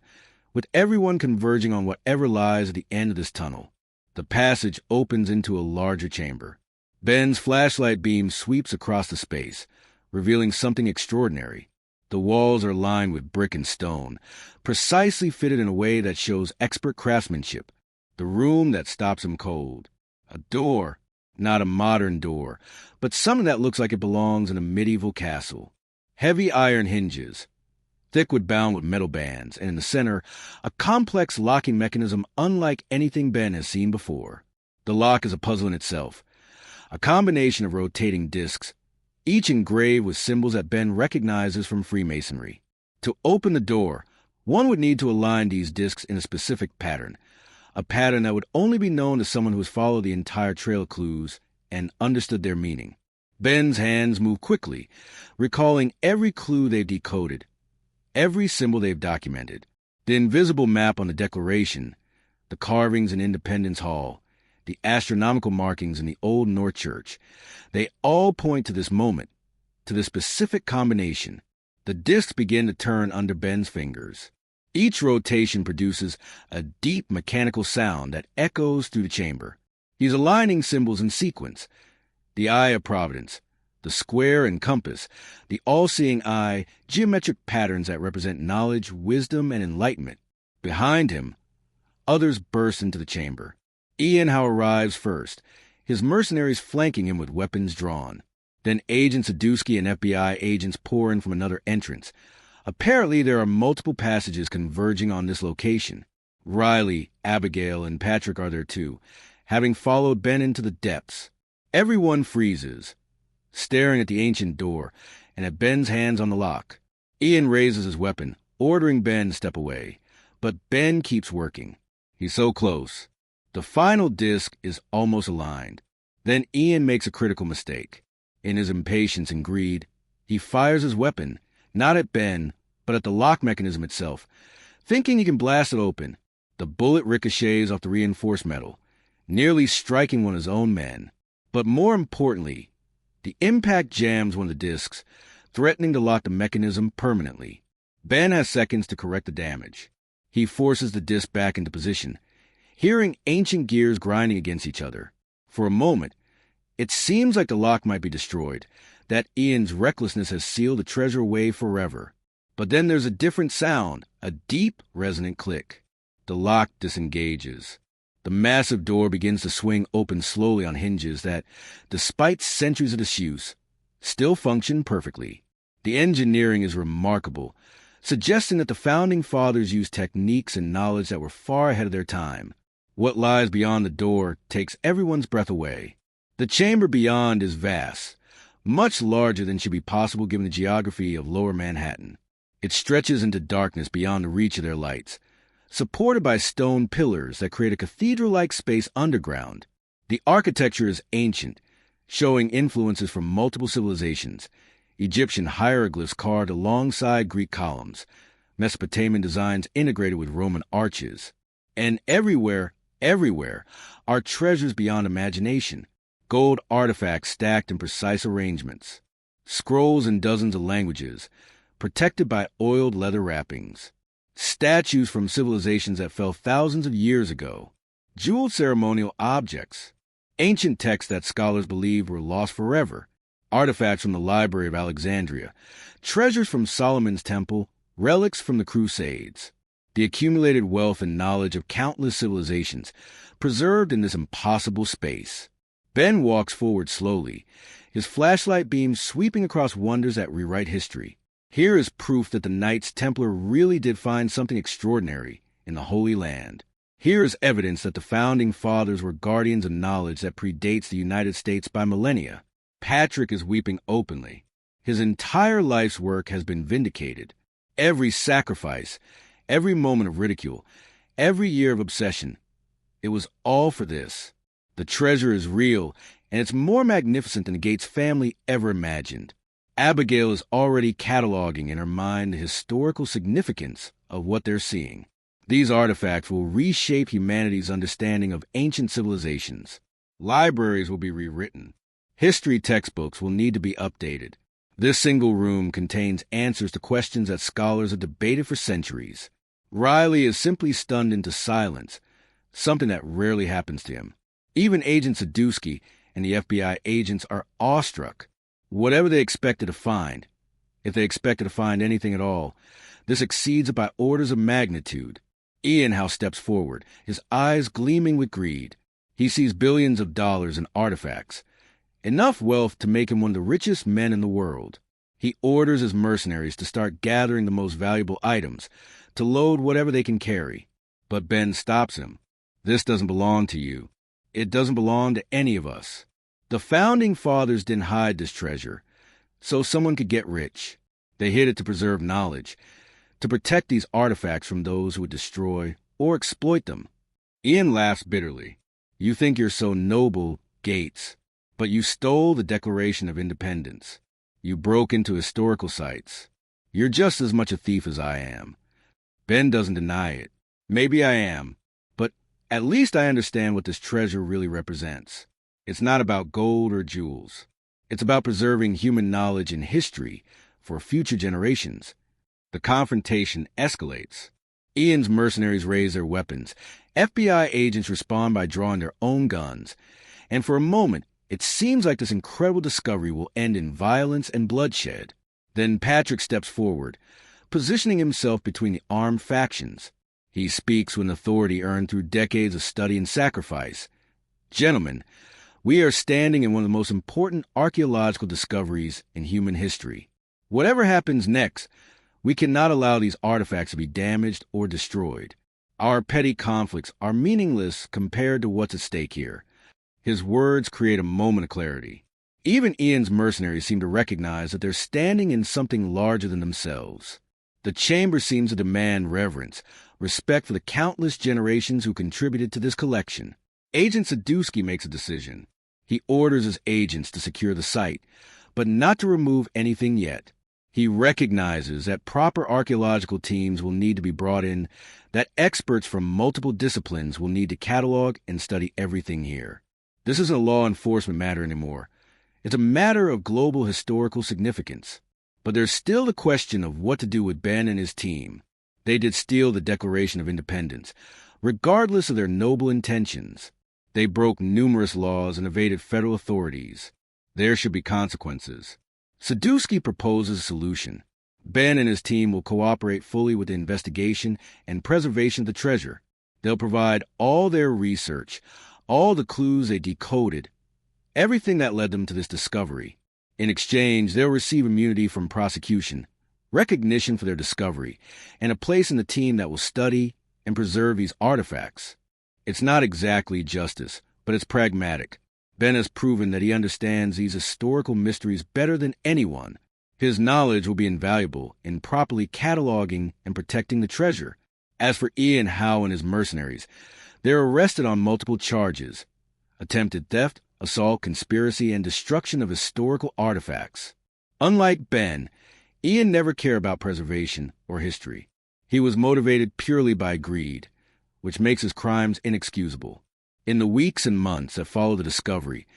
with everyone converging on whatever lies at the end of this tunnel. The passage opens into a larger chamber. Ben's flashlight beam sweeps across the space, revealing something extraordinary. The walls are lined with brick and stone, precisely fitted in a way that shows expert craftsmanship. The room that stops him cold. A door, not a modern door, but something that looks like it belongs in a medieval castle. Heavy iron hinges, thick wood bound with metal bands, and in the center, a complex locking mechanism unlike anything Ben has seen before. The lock is a puzzle in itself, a combination of rotating discs, each engraved with symbols that Ben recognizes from Freemasonry. To open the door, one would need to align these discs in a specific pattern, a pattern that would only be known to someone who has followed the entire trail of clues and understood their meaning. Ben's hands move quickly, recalling every clue they've decoded, every symbol they've documented. The invisible map on the Declaration, the carvings in Independence Hall, the astronomical markings in the Old North Church, they all point to this moment, to this specific combination. The discs begin to turn under Ben's fingers. Each rotation produces a deep mechanical sound that echoes through the chamber. He's aligning symbols in sequence. The eye of providence, the square and compass, the all-seeing eye, geometric patterns that represent knowledge, wisdom, and enlightenment. Behind him, others burst into the chamber. Ian Howe arrives first, his mercenaries flanking him with weapons drawn. Then Agent Sadusky and FBI agents pour in from another entrance. Apparently, there are multiple passages converging on this location. Riley, Abigail, and Patrick are there too, having followed Ben into the depths. Everyone freezes, staring at the ancient door and at Ben's hands on the lock. Ian raises his weapon, ordering Ben to step away, but Ben keeps working. He's so close. The final disc is almost aligned. Then Ian makes a critical mistake. In his impatience and greed, he fires his weapon, not at Ben, but at the lock mechanism itself, thinking he can blast it open. The bullet ricochets off the reinforced metal, nearly striking one of his own men. But more importantly, the impact jams one of the discs, threatening to lock the mechanism permanently. Ben has seconds to correct the damage. He forces the disc back into position, hearing ancient gears grinding against each other. For a moment, it seems like the lock might be destroyed, that Ian's recklessness has sealed the treasure away forever. But then there's a different sound, a deep, resonant click. The lock disengages. The massive door begins to swing open slowly on hinges that, despite centuries of disuse, still function perfectly. The engineering is remarkable, suggesting that the Founding Fathers used techniques and knowledge that were far ahead of their time. What lies beyond the door takes everyone's breath away. The chamber beyond is vast, much larger than should be possible given the geography of lower Manhattan. It stretches into darkness beyond the reach of their lights, supported by stone pillars that create a cathedral-like space underground. The architecture is ancient, showing influences from multiple civilizations. Egyptian hieroglyphs carved alongside Greek columns, Mesopotamian designs integrated with Roman arches. And everywhere, are treasures beyond imagination. Gold artifacts stacked in precise arrangements. Scrolls in dozens of languages, protected by oiled leather wrappings. Statues from civilizations that fell thousands of years ago. Jeweled ceremonial objects. Ancient texts that scholars believe were lost forever. Artifacts from the Library of Alexandria. Treasures from Solomon's Temple. Relics from the Crusades. The accumulated wealth and knowledge of countless civilizations, preserved in this impossible space. Ben walks forward slowly, his flashlight beam sweeping across wonders that rewrite history. Here is proof that the Knights Templar really did find something extraordinary in the Holy Land. Here is evidence that the Founding Fathers were guardians of knowledge that predates the United States by millennia. Patrick is weeping openly. His entire life's work has been vindicated. Every sacrifice, every moment of ridicule, every year of obsession, it was all for this. The treasure is real, and it's more magnificent than the Gates family ever imagined. Abigail is already cataloging in her mind the historical significance of what they're seeing. These artifacts will reshape humanity's understanding of ancient civilizations. Libraries will be rewritten. History textbooks will need to be updated. This single room contains answers to questions that scholars have debated for centuries. Riley is simply stunned into silence, something that rarely happens to him. Even Agent Sadusky and the FBI agents are awestruck. Whatever they expected to find, if they expected to find anything at all, this exceeds it by orders of magnitude. Ian House steps forward, his eyes gleaming with greed. He sees billions of dollars in artifacts, enough wealth to make him one of the richest men in the world. He orders his mercenaries to start gathering the most valuable items, to load whatever they can carry. But Ben stops him. This doesn't belong to you. It doesn't belong to any of us. The Founding Fathers didn't hide this treasure, so someone could get rich. They hid it to preserve knowledge, to protect these artifacts from those who would destroy or exploit them. Ian laughs bitterly. You think you're so noble, Gates, but you stole the Declaration of Independence. You broke into historical sites. You're just as much a thief as I am. Ben doesn't deny it. Maybe I am, but at least I understand what this treasure really represents. It's not about gold or jewels. It's about preserving human knowledge and history for future generations. The confrontation escalates. Ian's mercenaries raise their weapons. FBI agents respond by drawing their own guns. And for a moment, it seems like this incredible discovery will end in violence and bloodshed. Then Patrick steps forward, positioning himself between the armed factions. He speaks with an authority earned through decades of study and sacrifice. Gentlemen, we are standing in one of the most important archaeological discoveries in human history. Whatever happens next, we cannot allow these artifacts to be damaged or destroyed. Our petty conflicts are meaningless compared to what's at stake here. His words create a moment of clarity. Even Ian's mercenaries seem to recognize that they're standing in something larger than themselves. The chamber seems to demand reverence, respect for the countless generations who contributed to this collection. Agent Sadusky makes a decision. He orders his agents to secure the site, but not to remove anything yet. He recognizes that proper archaeological teams will need to be brought in, that experts from multiple disciplines will need to catalog and study everything here. This isn't a law enforcement matter anymore. It's a matter of global historical significance. But there's still the question of what to do with Ben and his team. They did steal the Declaration of Independence, regardless of their noble intentions. They broke numerous laws and evaded federal authorities. There should be consequences. Sadusky proposes a solution. Ben and his team will cooperate fully with the investigation and preservation of the treasure. They'll provide all their research, all the clues they decoded, everything that led them to this discovery. In exchange, they'll receive immunity from prosecution, recognition for their discovery, and a place in the team that will study and preserve these artifacts. It's not exactly justice, but it's pragmatic. Ben has proven that he understands these historical mysteries better than anyone. His knowledge will be invaluable in properly cataloging and protecting the treasure. As for Ian Howe and his mercenaries, they're arrested on multiple charges: attempted theft, assault, conspiracy, and destruction of historical artifacts. Unlike Ben, Ian never cared about preservation or history. He was motivated purely by greed, which makes his crimes inexcusable. In the weeks and months that follow the discovery,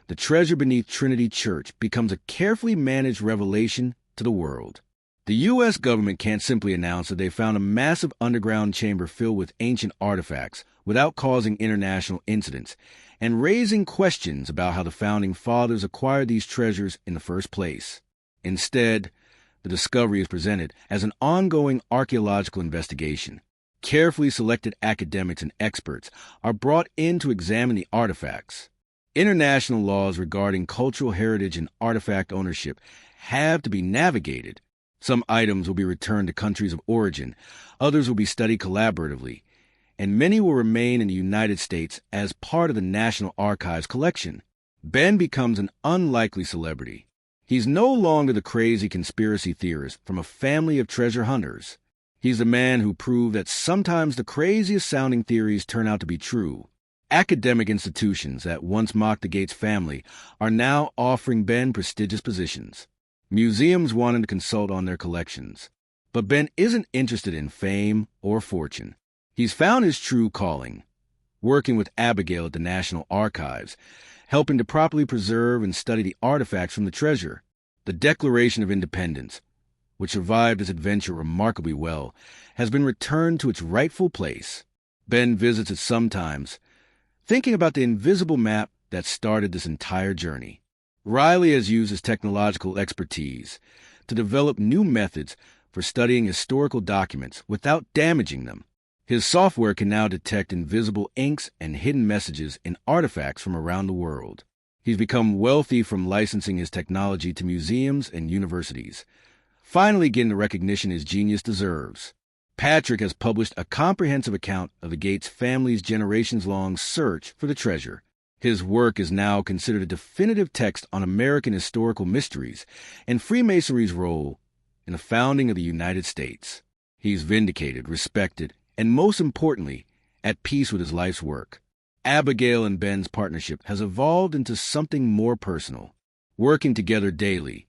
the treasure beneath Trinity Church becomes a carefully managed revelation to the world. The U.S. government can't simply announce that they found a massive underground chamber filled with ancient artifacts without causing international incidents and raising questions about how the Founding Fathers acquired these treasures in the first place. Instead, the discovery is presented as an ongoing archaeological investigation. Carefully selected academics and experts are brought in to examine the artifacts. International laws regarding cultural heritage and artifact ownership have to be navigated. Some items will be returned to countries of origin, others will be studied collaboratively, and many will remain in the United States as part of the National Archives collection. Ben becomes an unlikely celebrity. He's no longer the crazy conspiracy theorist from a family of treasure hunters. He's the man who proved that sometimes the craziest sounding theories turn out to be true. Academic institutions that once mocked the Gates family are now offering Ben prestigious positions. Museums want him to consult on their collections. But Ben isn't interested in fame or fortune. He's found his true calling, working with Abigail at the National Archives, helping to properly preserve and study the artifacts from the treasure. The Declaration of Independence, which survived this adventure remarkably well, has been returned to its rightful place. Ben visits it sometimes, thinking about the invisible map that started this entire journey. Riley has used his technological expertise to develop new methods for studying historical documents without damaging them. His software can now detect invisible inks and hidden messages in artifacts from around the world. He's become wealthy from licensing his technology to museums and universities, finally getting the recognition his genius deserves. Patrick has published a comprehensive account of the Gates family's generations-long search for the treasure. His work is now considered a definitive text on American historical mysteries and Freemasonry's role in the founding of the United States. He's vindicated, respected, and most importantly, at peace with his life's work. Abigail and Ben's partnership has evolved into something more personal. Working together daily,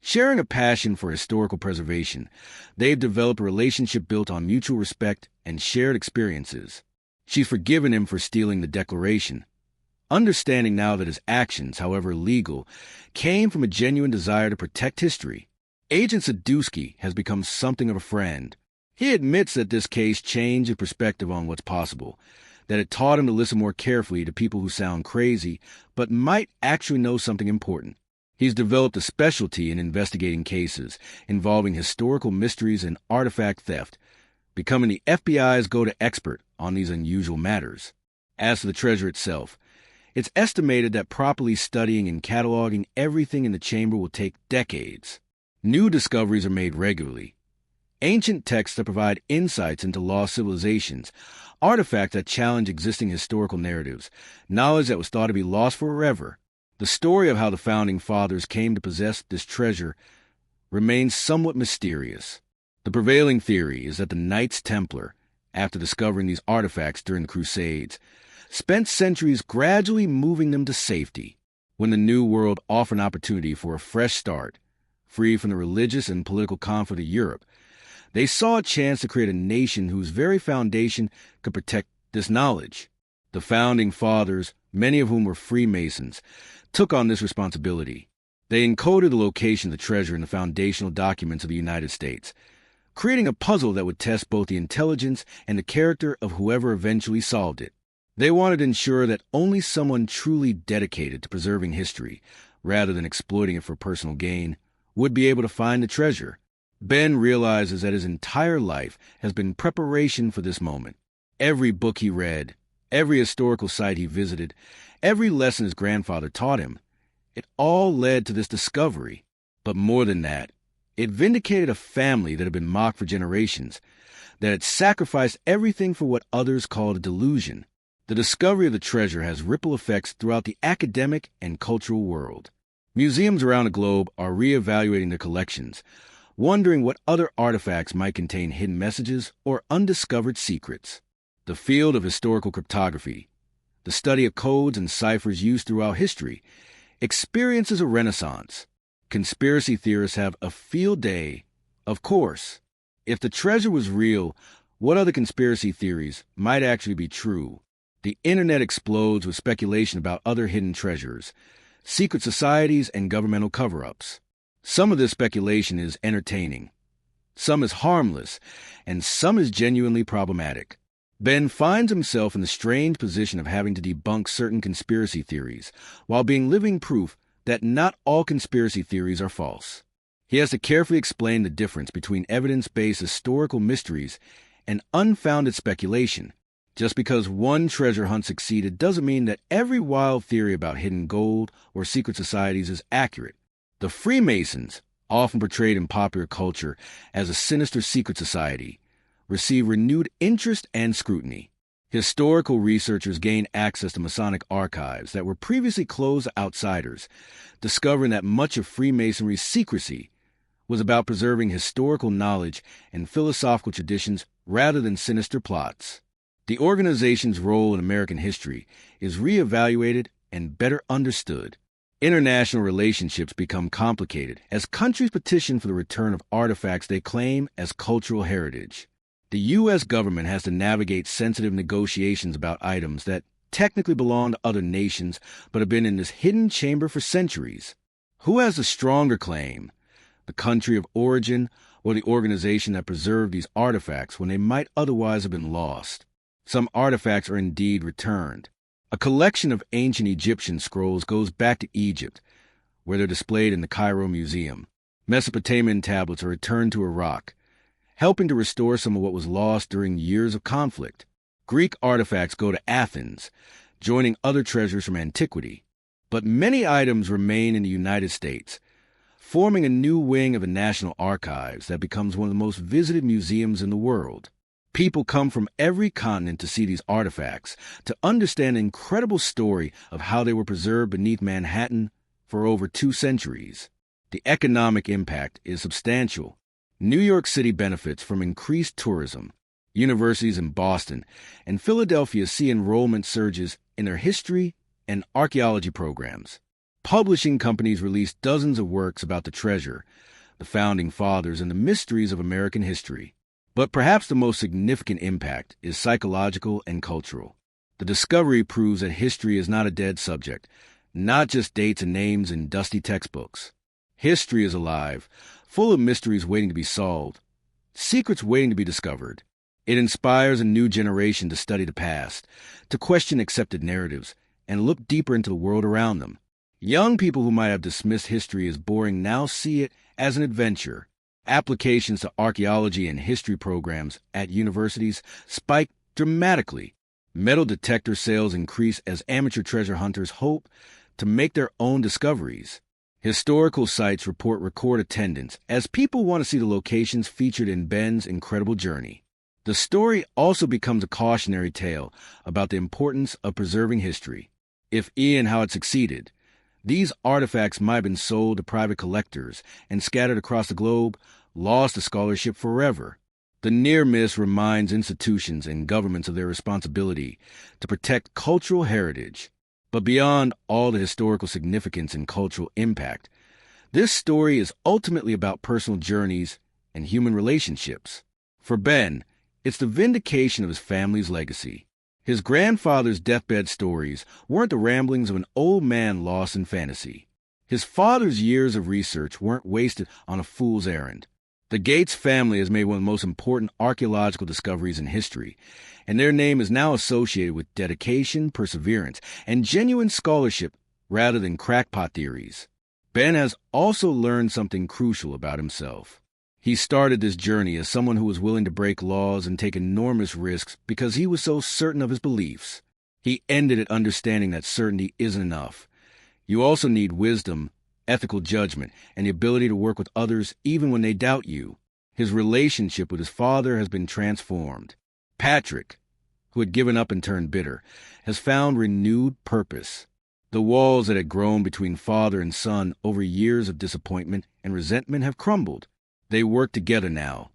sharing a passion for historical preservation, they've developed a relationship built on mutual respect and shared experiences. She's forgiven him for stealing the Declaration, understanding now that his actions, however illegal, came from a genuine desire to protect history. Agent Sadusky has become something of a friend. He admits that this case changed his perspective on what's possible, that it taught him to listen more carefully to people who sound crazy but might actually know something important. He's developed a specialty in investigating cases involving historical mysteries and artifact theft, becoming the FBI's go-to expert on these unusual matters. As for the treasure itself, it's estimated that properly studying and cataloging everything in the chamber will take decades. New discoveries are made regularly. Ancient texts that provide insights into lost civilizations, artifacts that challenge existing historical narratives, knowledge that was thought to be lost forever. The story of how the Founding Fathers came to possess this treasure remains somewhat mysterious. The prevailing theory is that the Knights Templar, after discovering these artifacts during the Crusades, spent centuries gradually moving them to safety. When the New World offered an opportunity for a fresh start, free from the religious and political conflict of Europe, they saw a chance to create a nation whose very foundation could protect this knowledge. The Founding Fathers, many of whom were Freemasons, took on this responsibility. They encoded the location of the treasure in the foundational documents of the United States, creating a puzzle that would test both the intelligence and the character of whoever eventually solved it. They wanted to ensure that only someone truly dedicated to preserving history, rather than exploiting it for personal gain, would be able to find the treasure. Ben realizes that his entire life has been preparation for this moment. Every book he read, every historical site he visited, every lesson his grandfather taught him, it all led to this discovery. But more than that, it vindicated a family that had been mocked for generations, that had sacrificed everything for what others called a delusion. The discovery of the treasure has ripple effects throughout the academic and cultural world. Museums around the globe are reevaluating their collections, wondering what other artifacts might contain hidden messages or undiscovered secrets. The field of historical cryptography, the study of codes and ciphers used throughout history, experiences a renaissance. Conspiracy theorists have a field day, of course. If the treasure was real, what other conspiracy theories might actually be true? The internet explodes with speculation about other hidden treasures, secret societies, and governmental cover-ups. Some of this speculation is entertaining, some is harmless, and some is genuinely problematic. Ben finds himself in the strange position of having to debunk certain conspiracy theories, while being living proof that not all conspiracy theories are false. He has to carefully explain the difference between evidence-based historical mysteries and unfounded speculation. Just because one treasure hunt succeeded doesn't mean that every wild theory about hidden gold or secret societies is accurate. The Freemasons, often portrayed in popular culture as a sinister secret society, receive renewed interest and scrutiny. Historical researchers gain access to Masonic archives that were previously closed to outsiders, discovering that much of Freemasonry's secrecy was about preserving historical knowledge and philosophical traditions rather than sinister plots. The organization's role in American history is reevaluated and better understood. International relationships become complicated as countries petition for the return of artifacts they claim as cultural heritage. The U.S. government has to navigate sensitive negotiations about items that technically belong to other nations but have been in this hidden chamber for centuries. Who has the stronger claim? The country of origin or the organization that preserved these artifacts when they might otherwise have been lost? Some artifacts are indeed returned. A collection of ancient Egyptian scrolls goes back to Egypt, where they're displayed in the Cairo Museum. Mesopotamian tablets are returned to Iraq, helping to restore some of what was lost during years of conflict. Greek artifacts go to Athens, joining other treasures from antiquity. But many items remain in the United States, forming a new wing of the National Archives that becomes one of the most visited museums in the world. People come from every continent to see these artifacts, to understand the incredible story of how they were preserved beneath Manhattan for over 2 centuries. The economic impact is substantial. New York City benefits from increased tourism. Universities in Boston and Philadelphia see enrollment surges in their history and archaeology programs. Publishing companies release dozens of works about the treasure, the founding fathers, and the mysteries of American history. But perhaps the most significant impact is psychological and cultural. The discovery proves that history is not a dead subject, not just dates and names in dusty textbooks. History is alive, full of mysteries waiting to be solved, secrets waiting to be discovered. It inspires a new generation to study the past, to question accepted narratives, and look deeper into the world around them. Young people who might have dismissed history as boring now see it as an adventure. Applications to archaeology and history programs at universities spike dramatically. Metal detector sales increase as amateur treasure hunters hope to make their own discoveries. Historical sites report record attendance as people want to see the locations featured in Ben's incredible journey. The story also becomes a cautionary tale about the importance of preserving history. If Ian how it succeeded, these artifacts might have been sold to private collectors and scattered across the globe, lost to scholarship forever. The near miss reminds institutions and governments of their responsibility to protect cultural heritage. But beyond all the historical significance and cultural impact, this story is ultimately about personal journeys and human relationships. For Ben, it's the vindication of his family's legacy. His grandfather's deathbed stories weren't the ramblings of an old man lost in fantasy. His father's years of research weren't wasted on a fool's errand. The Gates family has made one of the most important archaeological discoveries in history, and their name is now associated with dedication, perseverance, and genuine scholarship rather than crackpot theories. Ben has also learned something crucial about himself. He started this journey as someone who was willing to break laws and take enormous risks because he was so certain of his beliefs. He ended it understanding that certainty isn't enough. You also need wisdom, ethical judgment, and the ability to work with others even when they doubt you. His relationship with his father has been transformed. Patrick, who had given up and turned bitter, has found renewed purpose. The walls that had grown between father and son over years of disappointment and resentment have crumbled. They work together now,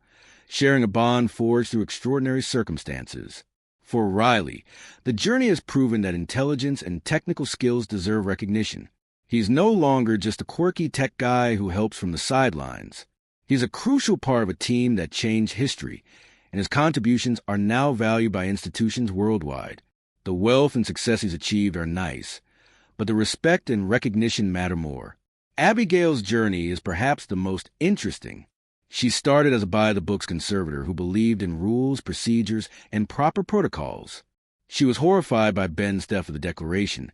sharing a bond forged through extraordinary circumstances. For Riley, the journey has proven that intelligence and technical skills deserve recognition. He's no longer just a quirky tech guy who helps from the sidelines. He's a crucial part of a team that changed history, and his contributions are now valued by institutions worldwide. The wealth and success he's achieved are nice, but the respect and recognition matter more. Abigail's journey is perhaps the most interesting. She started as a by-the-books conservator who believed in rules, procedures, and proper protocols. She was horrified by Ben's theft of the Declaration,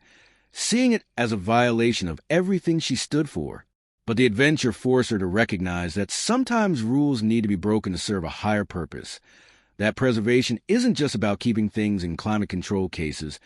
seeing it as a violation of everything she stood for. But the adventure forced her to recognize that sometimes rules need to be broken to serve a higher purpose. That preservation isn't just about keeping things in climate control cases,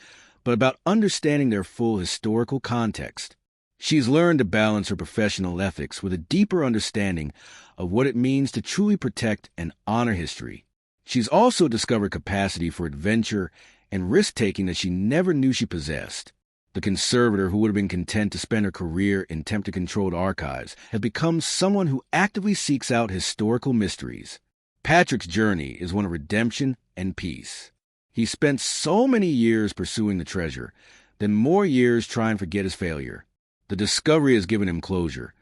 but about understanding their full historical context. She's learned to balance her professional ethics with a deeper understanding of what it means to truly protect and honor history. She's also discovered capacity for adventure and risk-taking that she never knew she possessed. The conservator who would have been content to spend her career in temperature-controlled archives has become someone who actively seeks out historical mysteries. Patrick's journey is one of redemption and peace. He spent so many years pursuing the treasure, then more years trying to forget his failure. The discovery has given him closure,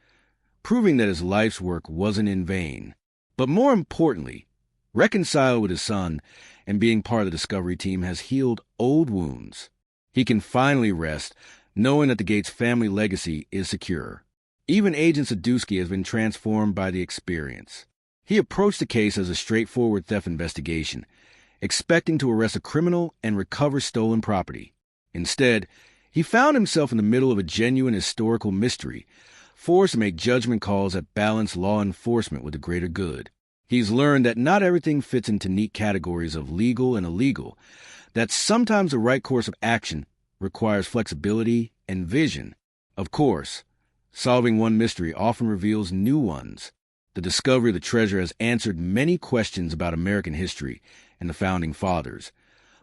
proving that his life's work wasn't in vain. But more importantly, reconciled with his son and being part of the discovery team has healed old wounds. He can finally rest, knowing that the Gates family legacy is secure. Even Agent Sadusky has been transformed by the experience. He approached the case as a straightforward theft investigation, expecting to arrest a criminal and recover stolen property. Instead, he found himself in the middle of a genuine historical mystery, forced to make judgment calls that balance law enforcement with the greater good. He's learned that not everything fits into neat categories of legal and illegal, that sometimes the right course of action requires flexibility and vision. Of course, solving one mystery often reveals new ones. The discovery of the treasure has answered many questions about American history and the Founding Fathers,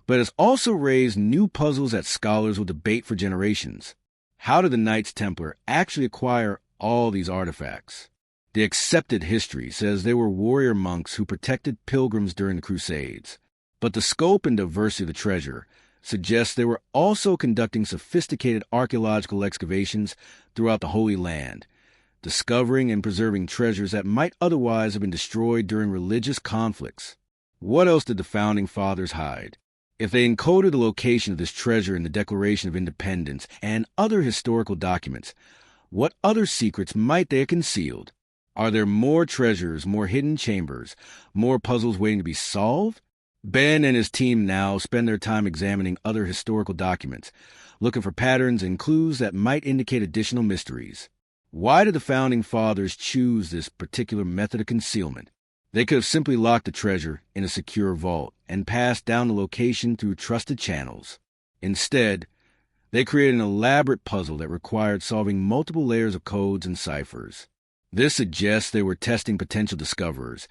but has also raised new puzzles that scholars will debate for generations. How did the Knights Templar actually acquire all these artifacts? The accepted history says they were warrior monks who protected pilgrims during the Crusades. But the scope and diversity of the treasure suggests they were also conducting sophisticated archaeological excavations throughout the Holy Land, discovering and preserving treasures that might otherwise have been destroyed during religious conflicts. What else did the Founding Fathers hide? If they encoded the location of this treasure in the Declaration of Independence and other historical documents, what other secrets might they have concealed? Are there more treasures, more hidden chambers, more puzzles waiting to be solved? Ben and his team now spend their time examining other historical documents, looking for patterns and clues that might indicate additional mysteries. Why did the Founding Fathers choose this particular method of concealment? They could have simply locked the treasure in a secure vault and passed down the location through trusted channels. Instead, they created an elaborate puzzle that required solving multiple layers of codes and ciphers. This suggests they were testing potential discoverers,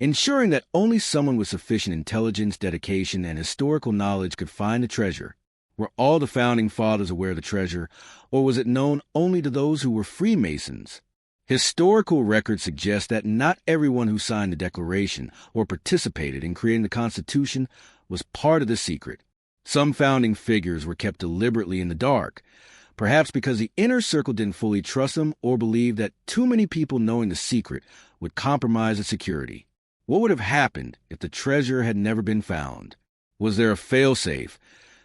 ensuring that only someone with sufficient intelligence, dedication, and historical knowledge could find the treasure. Were all the Founding Fathers aware of the treasure, or was it known only to those who were Freemasons? Historical records suggest that not everyone who signed the Declaration or participated in creating the Constitution was part of the secret. Some founding figures were kept deliberately in the dark, perhaps because the inner circle didn't fully trust them or believed that too many people knowing the secret would compromise its security. What would have happened if the treasure had never been found? Was there a fail-safe,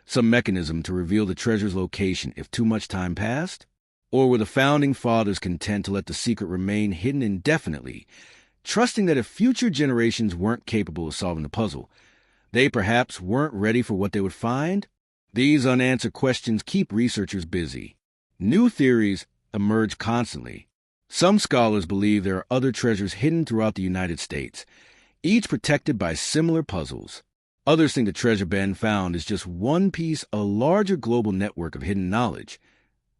some mechanism to reveal the treasure's location if too much time passed? Or were the Founding Fathers content to let the secret remain hidden indefinitely, trusting that if future generations weren't capable of solving the puzzle, they perhaps weren't ready for what they would find? These unanswered questions keep researchers busy. New theories emerge constantly. Some scholars believe there are other treasures hidden throughout the United States, each protected by similar puzzles. Others think the treasure Ben found is just one piece of a larger global network of hidden knowledge,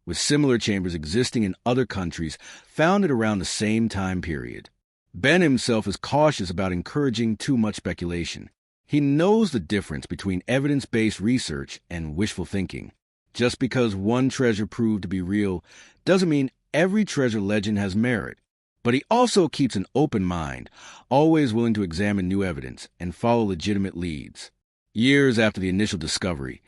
with similar chambers existing in other countries founded around the same time period. Ben himself is cautious about encouraging too much speculation. He knows the difference between evidence-based research and wishful thinking. Just because one treasure proved to be real doesn't mean every treasure legend has merit. But he also keeps an open mind, always willing to examine new evidence and follow legitimate leads. Years after the initial discovery,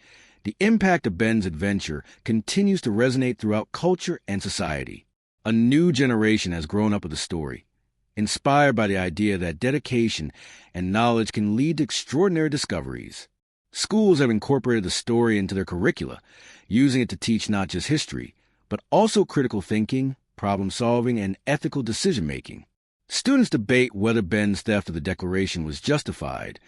the impact of Ben's adventure continues to resonate throughout culture and society. A new generation has grown up with the story, inspired by the idea that dedication and knowledge can lead to extraordinary discoveries. Schools have incorporated the story into their curricula, using it to teach not just history, but also critical thinking, problem-solving, and ethical decision-making. Students debate whether Ben's theft of the Declaration was justified,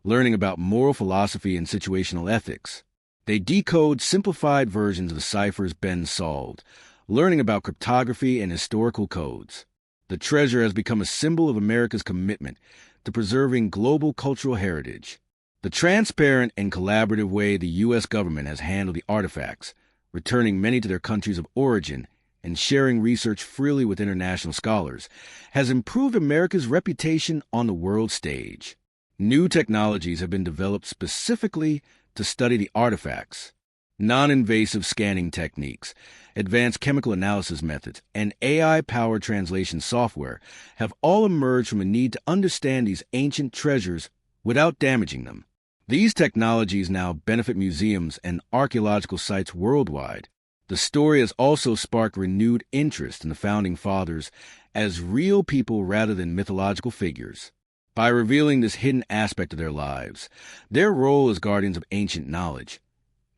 learning about moral philosophy and situational ethics. They decode simplified versions of the ciphers Ben solved, learning about cryptography and historical codes. The treasure has become a symbol of America's commitment to preserving global cultural heritage. The transparent and collaborative way the U.S. government has handled the artifacts, returning many to their countries of origin and sharing research freely with international scholars, has improved America's reputation on the world stage. New technologies have been developed specifically to study the artifacts. Non-invasive scanning techniques, advanced chemical analysis methods, and AI-powered translation software have all emerged from a need to understand these ancient treasures without damaging them. These technologies now benefit museums and archaeological sites worldwide. The story has also sparked renewed interest in the Founding Fathers as real people rather than mythological figures. By revealing this hidden aspect of their lives, their role as guardians of ancient knowledge,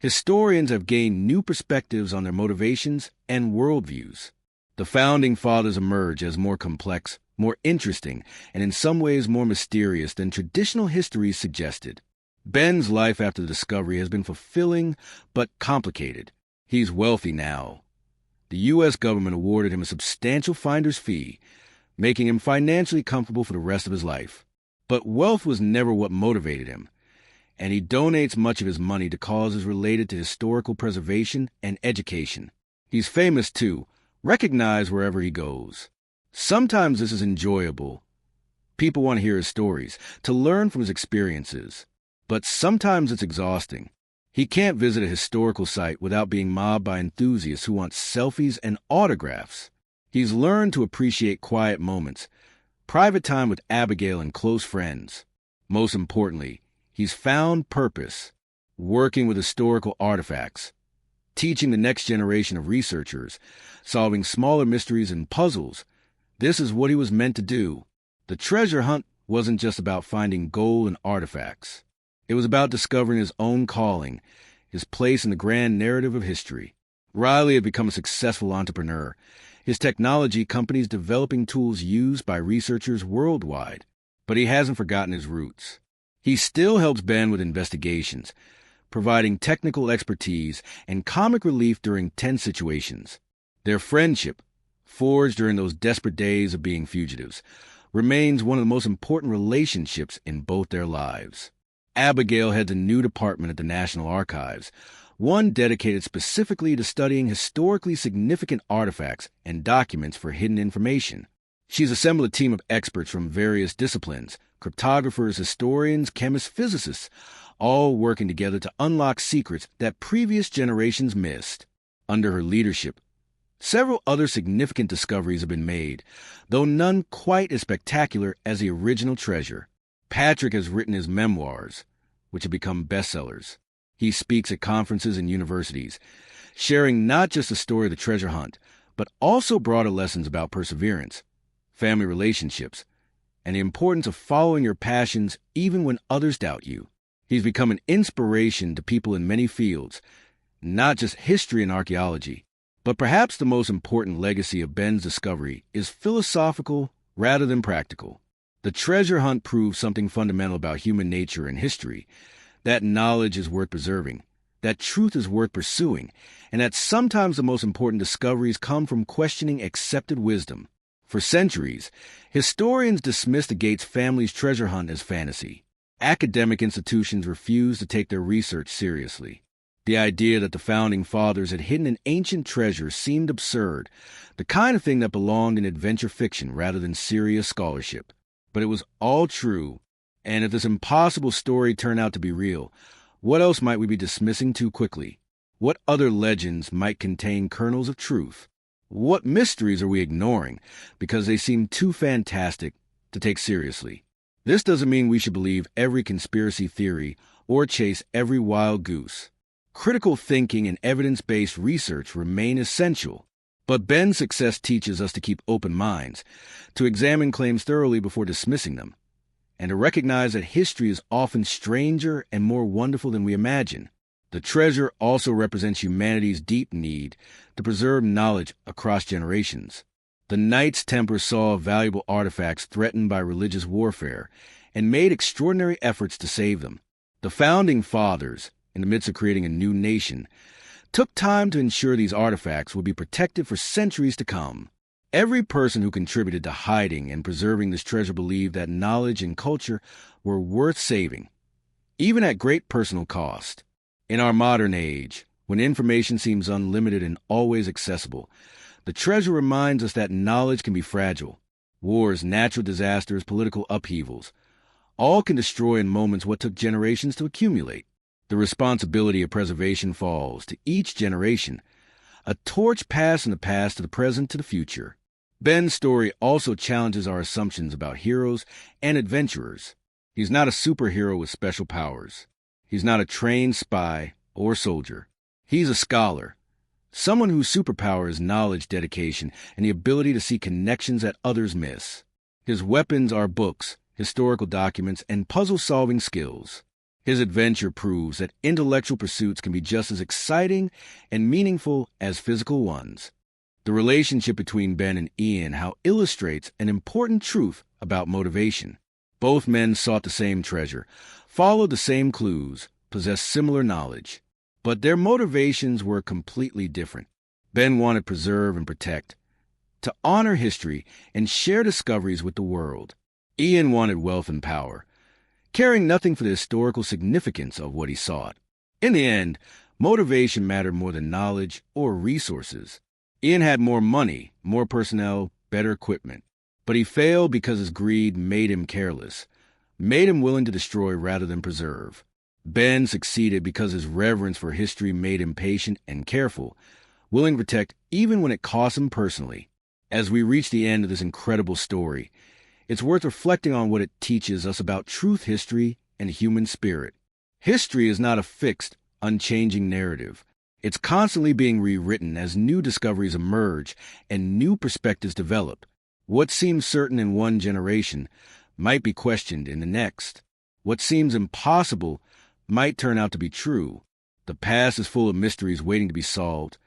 historians have gained new perspectives on their motivations and worldviews. The Founding Fathers emerge as more complex, more interesting, and in some ways more mysterious than traditional histories suggested. Ben's life after the discovery has been fulfilling but complicated. He's wealthy now. The U.S. government awarded him a substantial finder's fee, making him financially comfortable for the rest of his life. But wealth was never what motivated him, and he donates much of his money to causes related to historical preservation and education. He's famous, too, recognized wherever he goes. Sometimes this is enjoyable. People want to hear his stories, to learn from his experiences. But sometimes it's exhausting. He can't visit a historical site without being mobbed by enthusiasts who want selfies and autographs. He's learned to appreciate quiet moments, private time with Abigail and close friends. Most importantly, he's found purpose, working with historical artifacts, teaching the next generation of researchers, solving smaller mysteries and puzzles. This is what he was meant to do. The treasure hunt wasn't just about finding gold and artifacts. It was about discovering his own calling, his place in the grand narrative of history. Riley had become a successful entrepreneur, his technology companies developing tools used by researchers worldwide. But he hasn't forgotten his roots. He still helps Ben with investigations, providing technical expertise and comic relief during tense situations. Their friendship, forged during those desperate days of being fugitives, remains one of the most important relationships in both their lives. Abigail heads a new department at the National Archives, one dedicated specifically to studying historically significant artifacts and documents for hidden information. She's assembled a team of experts from various disciplines, cryptographers, historians, chemists, physicists, all working together to unlock secrets that previous generations missed. Under her leadership, several other significant discoveries have been made, though none quite as spectacular as the original treasure. Patrick has written his memoirs, which have become bestsellers. He speaks at conferences and universities, sharing not just the story of the treasure hunt, but also broader lessons about perseverance, family relationships, and the importance of following your passions even when others doubt you. He's become an inspiration to people in many fields, not just history and archaeology. But perhaps the most important legacy of Ben's discovery is philosophical rather than practical. The treasure hunt proves something fundamental about human nature and history, that knowledge is worth preserving, that truth is worth pursuing, and that sometimes the most important discoveries come from questioning accepted wisdom. For centuries, historians dismissed the Gates family's treasure hunt as fantasy. Academic institutions refused to take their research seriously. The idea that the Founding Fathers had hidden an ancient treasure seemed absurd, the kind of thing that belonged in adventure fiction rather than serious scholarship. But it was all true, and if this impossible story turned out to be real, what else might we be dismissing too quickly? What other legends might contain kernels of truth? What mysteries are we ignoring because they seem too fantastic to take seriously? This doesn't mean we should believe every conspiracy theory or chase every wild goose. Critical thinking and evidence-based research remain essential, but Ben's success teaches us to keep open minds, to examine claims thoroughly before dismissing them, and to recognize that history is often stranger and more wonderful than we imagine. The treasure also represents humanity's deep need to preserve knowledge across generations. The Knights Templar saw valuable artifacts threatened by religious warfare and made extraordinary efforts to save them. The Founding Fathers, in the midst of creating a new nation, took time to ensure these artifacts would be protected for centuries to come. Every person who contributed to hiding and preserving this treasure believed that knowledge and culture were worth saving, even at great personal cost. In our modern age, when information seems unlimited and always accessible, the treasure reminds us that knowledge can be fragile. Wars, natural disasters, political upheavals, all can destroy in moments what took generations to accumulate. The responsibility of preservation falls to each generation, a torch passed from the past to the present to the future. Ben's story also challenges our assumptions about heroes and adventurers. He's not a superhero with special powers. He's not a trained spy or soldier. He's a scholar, someone whose superpower is knowledge, dedication, and the ability to see connections that others miss. His weapons are books, historical documents, and puzzle-solving skills. His adventure proves that intellectual pursuits can be just as exciting and meaningful as physical ones. The relationship between Ben and Ian illustrates an important truth about motivation. Both men sought the same treasure, followed the same clues, possessed similar knowledge, but their motivations were completely different. Ben wanted to preserve and protect, to honor history and share discoveries with the world. Ian wanted wealth and power, caring nothing for the historical significance of what he sought. In the end, motivation mattered more than knowledge or resources. Ian had more money, more personnel, better equipment, but he failed because his greed made him careless, made him willing to destroy rather than preserve. Ben succeeded because his reverence for history made him patient and careful, willing to protect even when it cost him personally. As we reach the end of this incredible story, it's worth reflecting on what it teaches us about truth, history, and human spirit. History is not a fixed, unchanging narrative. It's constantly being rewritten as new discoveries emerge and new perspectives develop. What seems certain in one generation might be questioned in the next. What seems impossible might turn out to be true. The past is full of mysteries waiting to be solved,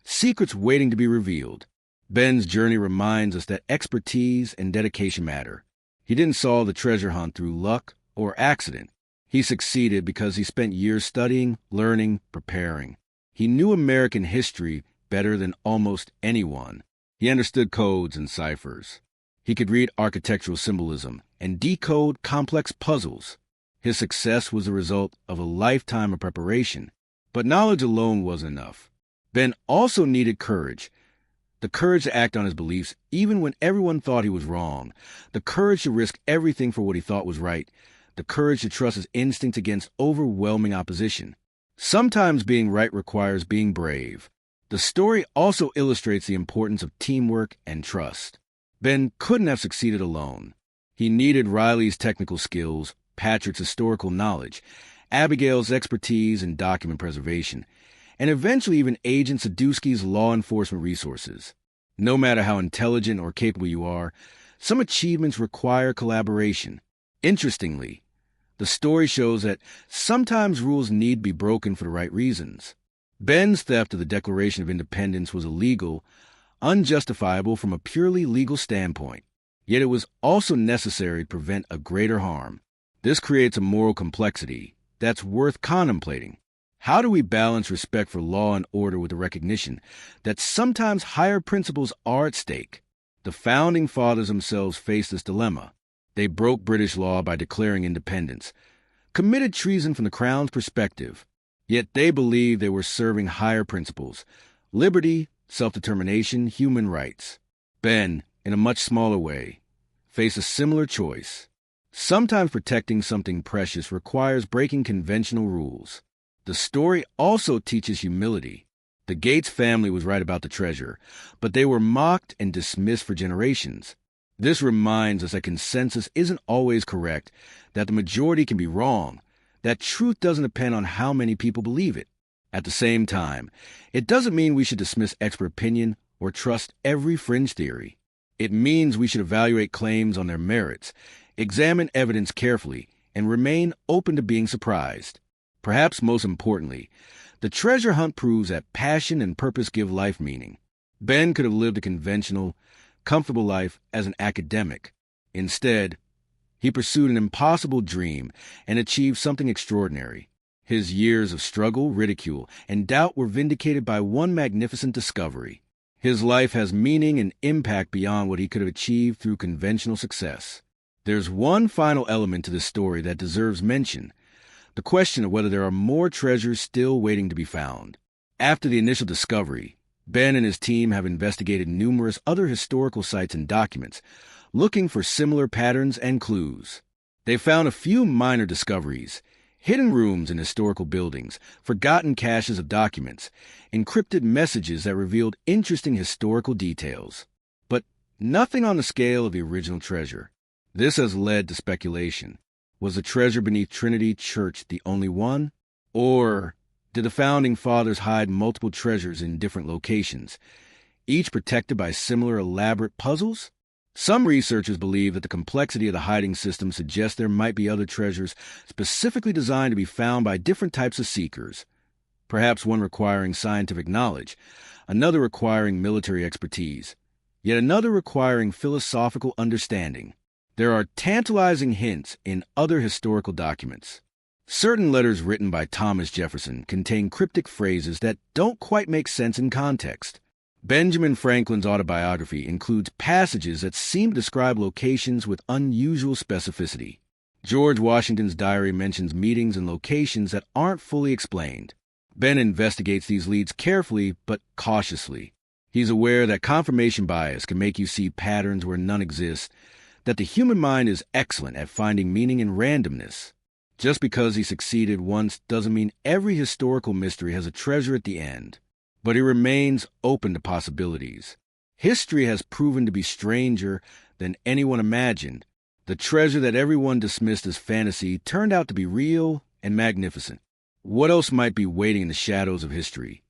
secrets waiting to be revealed. Ben's journey reminds us that expertise and dedication matter. He didn't solve the treasure hunt through luck or accident. He succeeded because he spent years studying, learning, preparing. He knew American history better than almost anyone. He understood codes and ciphers. He could read architectural symbolism and decode complex puzzles. His success was the result of a lifetime of preparation. But knowledge alone wasn't enough. Ben also needed courage. The courage to act on his beliefs even when everyone thought he was wrong. The courage to risk everything for what he thought was right. The courage to trust his instincts against overwhelming opposition. Sometimes being right requires being brave. The story also illustrates the importance of teamwork and trust. Ben couldn't have succeeded alone. He needed Riley's technical skills, Patrick's historical knowledge, Abigail's expertise in document preservation, and eventually even Agent Sadusky's law enforcement resources. No matter how intelligent or capable you are, some achievements require collaboration. Interestingly, the story shows that sometimes rules need to be broken for the right reasons. Ben's theft of the Declaration of Independence was illegal, unjustifiable from a purely legal standpoint, yet it was also necessary to prevent a greater harm. This creates a moral complexity that's worth contemplating. How do we balance respect for law and order with the recognition that sometimes higher principles are at stake? The Founding Fathers themselves faced this dilemma. They broke British law by declaring independence, committed treason from the Crown's perspective, yet they believed they were serving higher principles: liberty, self-determination, human rights. Ben, in a much smaller way, faced a similar choice. Sometimes protecting something precious requires breaking conventional rules. The story also teaches humility. The Gates family was right about the treasure, but they were mocked and dismissed for generations. This reminds us that consensus isn't always correct, that the majority can be wrong, that truth doesn't depend on how many people believe it. At the same time, it doesn't mean we should dismiss expert opinion or trust every fringe theory. It means we should evaluate claims on their merits, examine evidence carefully, and remain open to being surprised. Perhaps most importantly, the treasure hunt proves that passion and purpose give life meaning. Ben could have lived a conventional, comfortable life as an academic. Instead, he pursued an impossible dream and achieved something extraordinary. His years of struggle, ridicule, and doubt were vindicated by one magnificent discovery. His life has meaning and impact beyond what he could have achieved through conventional success. There's one final element to this story that deserves mention: the question of whether there are more treasures still waiting to be found. After the initial discovery, Ben and his team have investigated numerous other historical sites and documents, looking for similar patterns and clues. They found a few minor discoveries: hidden rooms in historical buildings, forgotten caches of documents, encrypted messages that revealed interesting historical details. But nothing on the scale of the original treasure. This has led to speculation. Was the treasure beneath Trinity Church the only one? Or did the founding fathers hide multiple treasures in different locations, each protected by similar elaborate puzzles? Some researchers believe that the complexity of the hiding system suggests there might be other treasures specifically designed to be found by different types of seekers. Perhaps one requiring scientific knowledge, another requiring military expertise, yet another requiring philosophical understanding. There are tantalizing hints in other historical documents. Certain letters written by Thomas Jefferson contain cryptic phrases that don't quite make sense in context. Benjamin Franklin's autobiography includes passages that seem to describe locations with unusual specificity. George Washington's diary mentions meetings and locations that aren't fully explained. Ben investigates these leads carefully but cautiously. He's aware that confirmation bias can make you see patterns where none exist, that the human mind is excellent at finding meaning in randomness. Just because he succeeded once doesn't mean every historical mystery has a treasure at the end. But he remains open to possibilities. History has proven to be stranger than anyone imagined. The treasure that everyone dismissed as fantasy turned out to be real and magnificent. What else might be waiting in the shadows of history?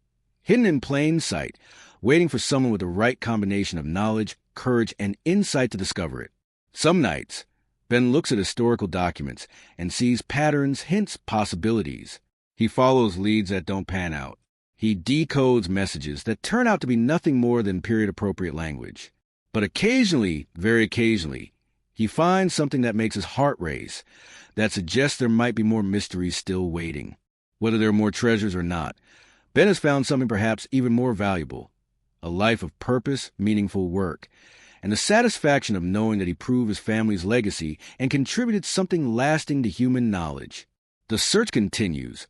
Hidden in plain sight, waiting for someone with the right combination of knowledge, courage, and insight to discover it. Some nights, Ben looks at historical documents and sees patterns, hints, possibilities. He follows leads that don't pan out. He decodes messages that turn out to be nothing more than period-appropriate language. But occasionally, very occasionally, he finds something that makes his heart race, that suggests there might be more mysteries still waiting. Whether there are more treasures or not, Ben has found something perhaps even more valuable: a life of purpose, meaningful work, and the satisfaction of knowing that he proved his family's legacy and contributed something lasting to human knowledge. The search continues,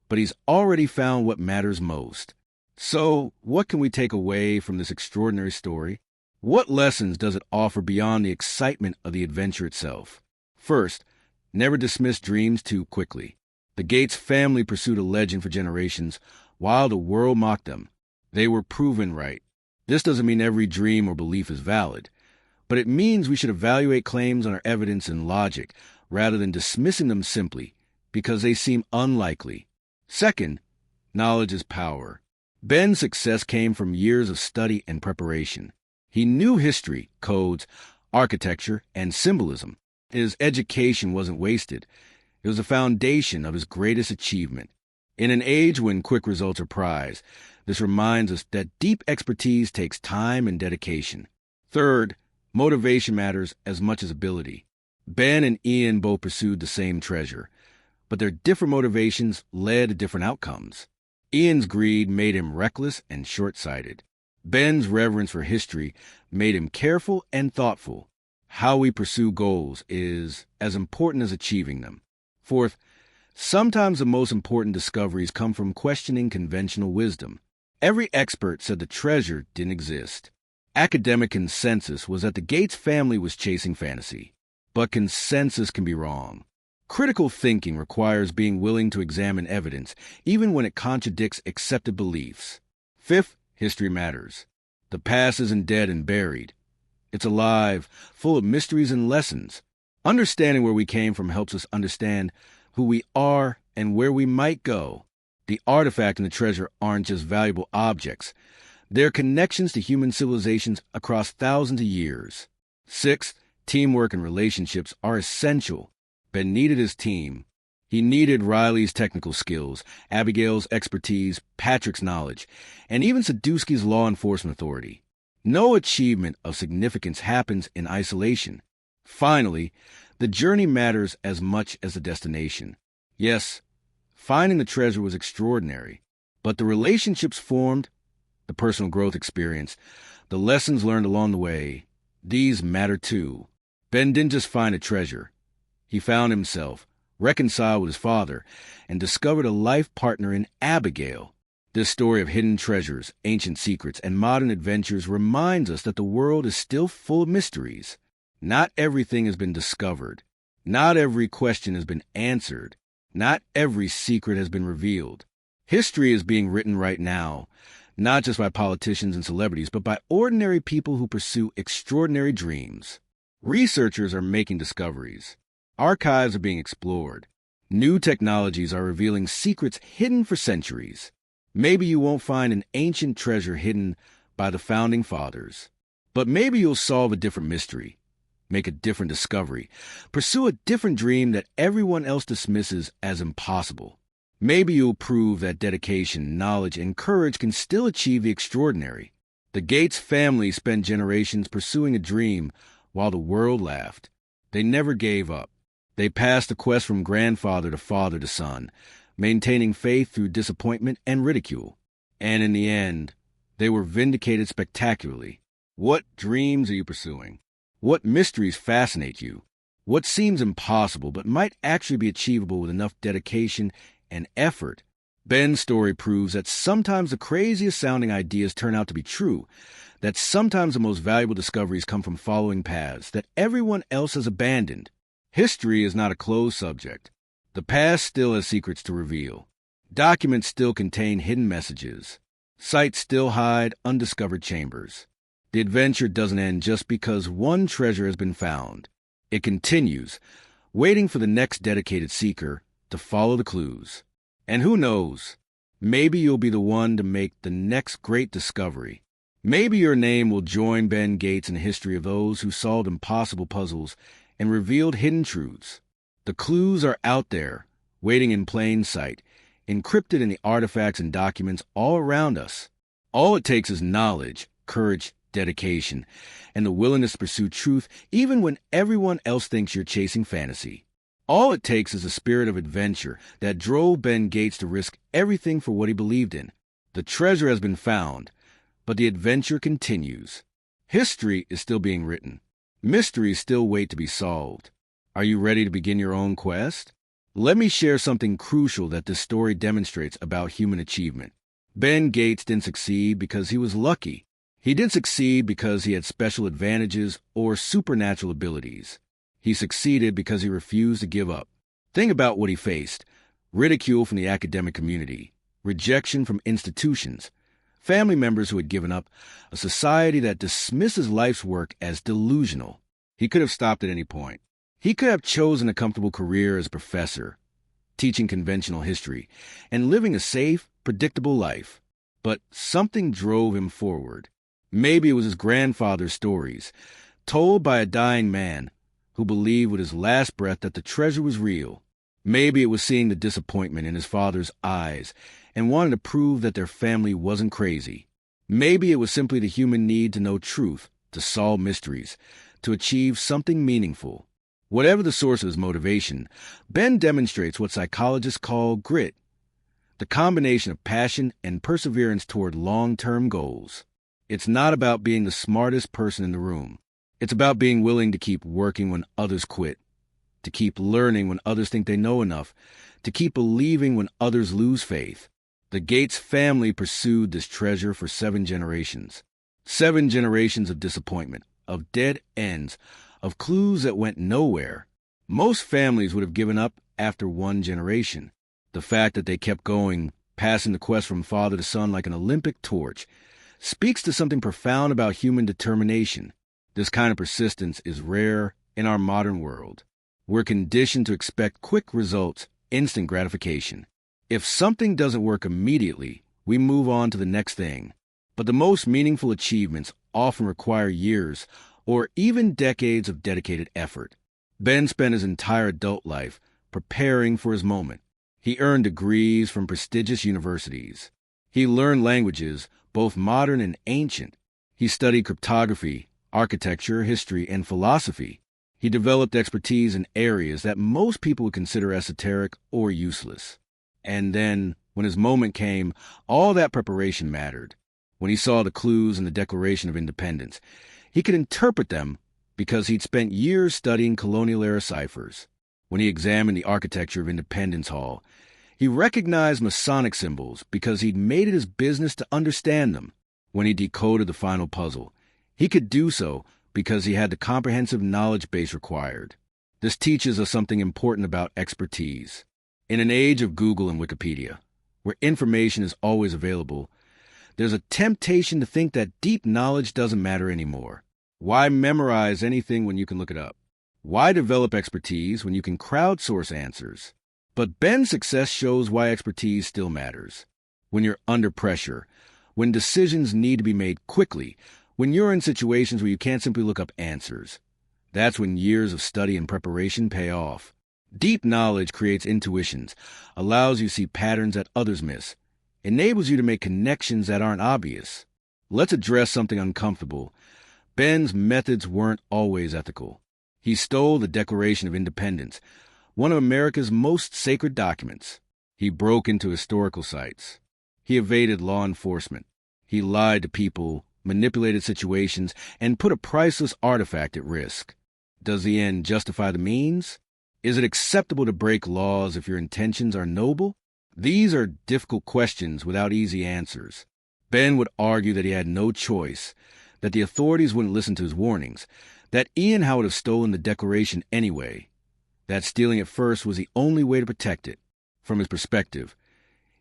but he's already found what matters most. So, what can we take away from this extraordinary story? What lessons does it offer beyond the excitement of the adventure itself? First, never dismiss dreams too quickly. The Gates family pursued a legend for generations while the world mocked them. They were proven right. This doesn't mean every dream or belief is valid, but it means we should evaluate claims on our evidence and logic rather than dismissing them simply because they seem unlikely. Second, knowledge is power. Ben's success came from years of study and preparation. He knew history, codes, architecture, and symbolism. His education wasn't wasted. It was the foundation of his greatest achievement. In an age when quick results are prized, this reminds us that deep expertise takes time and dedication. Third, motivation matters as much as ability. Ben and Ian both pursued the same treasure, but their different motivations led to different outcomes. Ian's greed made him reckless and short-sighted. Ben's reverence for history made him careful and thoughtful. How we pursue goals is as important as achieving them. Fourth, sometimes the most important discoveries come from questioning conventional wisdom. Every expert said the treasure didn't exist. Academic consensus was that the Gates family was chasing fantasy. But consensus can be wrong. Critical thinking requires being willing to examine evidence, even when it contradicts accepted beliefs. Fifth, history matters. The past isn't dead and buried. It's alive, full of mysteries and lessons. Understanding where we came from helps us understand who we are and where we might go. The artifact and the treasure aren't just valuable objects. They're connections to human civilizations across thousands of years. Sixth, teamwork and relationships are essential. Ben needed his team. He needed Riley's technical skills, Abigail's expertise, Patrick's knowledge, and even Sadowski's law enforcement authority. No achievement of significance happens in isolation. Finally, the journey matters as much as the destination. Yes, finding the treasure was extraordinary, but the relationships formed, the personal growth experienced, the lessons learned along the way, these matter too. Ben didn't just find a treasure. He found himself, reconciled with his father, and discovered a life partner in Abigail. This story of hidden treasures, ancient secrets, and modern adventures reminds us that the world is still full of mysteries. Not everything has been discovered. Not every question has been answered. Not every secret has been revealed. History is being written right now, not just by politicians and celebrities, but by ordinary people who pursue extraordinary dreams. Researchers are making discoveries. Archives are being explored. New technologies are revealing secrets hidden for centuries. Maybe you won't find an ancient treasure hidden by the founding fathers, but maybe you'll solve a different mystery, make a different discovery, pursue a different dream that everyone else dismisses as impossible. Maybe you'll prove that dedication, knowledge, and courage can still achieve the extraordinary. The Gates family spent generations pursuing a dream while the world laughed. They never gave up. They passed the quest from grandfather to father to son, maintaining faith through disappointment and ridicule. And in the end, they were vindicated spectacularly. What dreams are you pursuing? What mysteries fascinate you? What seems impossible but might actually be achievable with enough dedication and effort? Ben's story proves that sometimes the craziest sounding ideas turn out to be true, that sometimes the most valuable discoveries come from following paths that everyone else has abandoned. History is not a closed subject. The past still has secrets to reveal. Documents still contain hidden messages. Sites still hide undiscovered chambers. The adventure doesn't end just because one treasure has been found. It continues, waiting for the next dedicated seeker to follow the clues. And who knows, maybe you'll be the one to make the next great discovery. Maybe your name will join Ben Gates in the history of those who solved impossible puzzles and revealed hidden truths. The clues are out there, waiting in plain sight, encrypted in the artifacts and documents all around us. All it takes is knowledge, courage, dedication, and the willingness to pursue truth even when everyone else thinks you're chasing fantasy. All it takes is a spirit of adventure that drove Ben Gates to risk everything for what he believed in. The treasure has been found, but the adventure continues. History is still being written. Mysteries still wait to be solved. Are you ready to begin your own quest? Let me share something crucial that this story demonstrates about human achievement. Ben Gates didn't succeed because he was lucky. He didn't succeed because he had special advantages or supernatural abilities. He succeeded because he refused to give up. Think about what he faced: ridicule from the academic community, rejection from institutions, family members who had given up, a society that dismisses life's work as delusional. He could have stopped at any point. He could have chosen a comfortable career as a professor, teaching conventional history, and living a safe, predictable life. But something drove him forward. Maybe it was his grandfather's stories, told by a dying man who believed with his last breath that the treasure was real. Maybe it was seeing the disappointment in his father's eyes and wanting to prove that their family wasn't crazy. Maybe it was simply the human need to know truth, to solve mysteries, to achieve something meaningful. Whatever the source of his motivation, Ben demonstrates what psychologists call grit, the combination of passion and perseverance toward long-term goals. It's not about being the smartest person in the room. It's about being willing to keep working when others quit, to keep learning when others think they know enough, to keep believing when others lose faith. The Gates family pursued this treasure for 7 generations. 7 generations of disappointment, of dead ends, of clues that went nowhere. Most families would have given up after 1 generation. The fact that they kept going passing the quest from father to son like an Olympic torch, speaks to something profound about human determination. This kind of persistence is rare in our modern world. We're conditioned to expect quick results, instant gratification. If something doesn't work immediately, we move on to the next thing. But the most meaningful achievements often require years or even decades of dedicated effort. Ben spent his entire adult life preparing for his moment. He earned degrees from prestigious universities. He learned languages, both modern and ancient. He studied cryptography, architecture, history, and philosophy. He developed expertise in areas that most people would consider esoteric or useless. And then, when his moment came, all that preparation mattered. When he saw the clues in the Declaration of Independence, he could interpret them because he'd spent years studying colonial-era ciphers. When he examined the architecture of Independence Hall, he recognized Masonic symbols because he'd made it his business to understand them. When he decoded the final puzzle, he could do so because he had the comprehensive knowledge base required. This teaches us something important about expertise. In an age of Google and Wikipedia, where information is always available, there's a temptation to think that deep knowledge doesn't matter anymore. Why memorize anything when you can look it up? Why develop expertise when you can crowdsource answers? But Ben's success shows why expertise still matters. When you're under pressure, when decisions need to be made quickly, when you're in situations where you can't simply look up answers, that's when years of study and preparation pay off. Deep knowledge creates intuitions, allows you to see patterns that others miss, enables you to make connections that aren't obvious. Let's address something uncomfortable. Ben's methods weren't always ethical. He stole the Declaration of Independence, one of America's most sacred documents. He broke into historical sites. He evaded law enforcement. He lied to people, manipulated situations, and put a priceless artifact at risk. Does the end justify the means? Is it acceptable to break laws if your intentions are noble? These are difficult questions without easy answers. Ben would argue that he had no choice, that the authorities wouldn't listen to his warnings, that Ian Howe would have stolen the Declaration anyway, that stealing it first was the only way to protect it. From his perspective,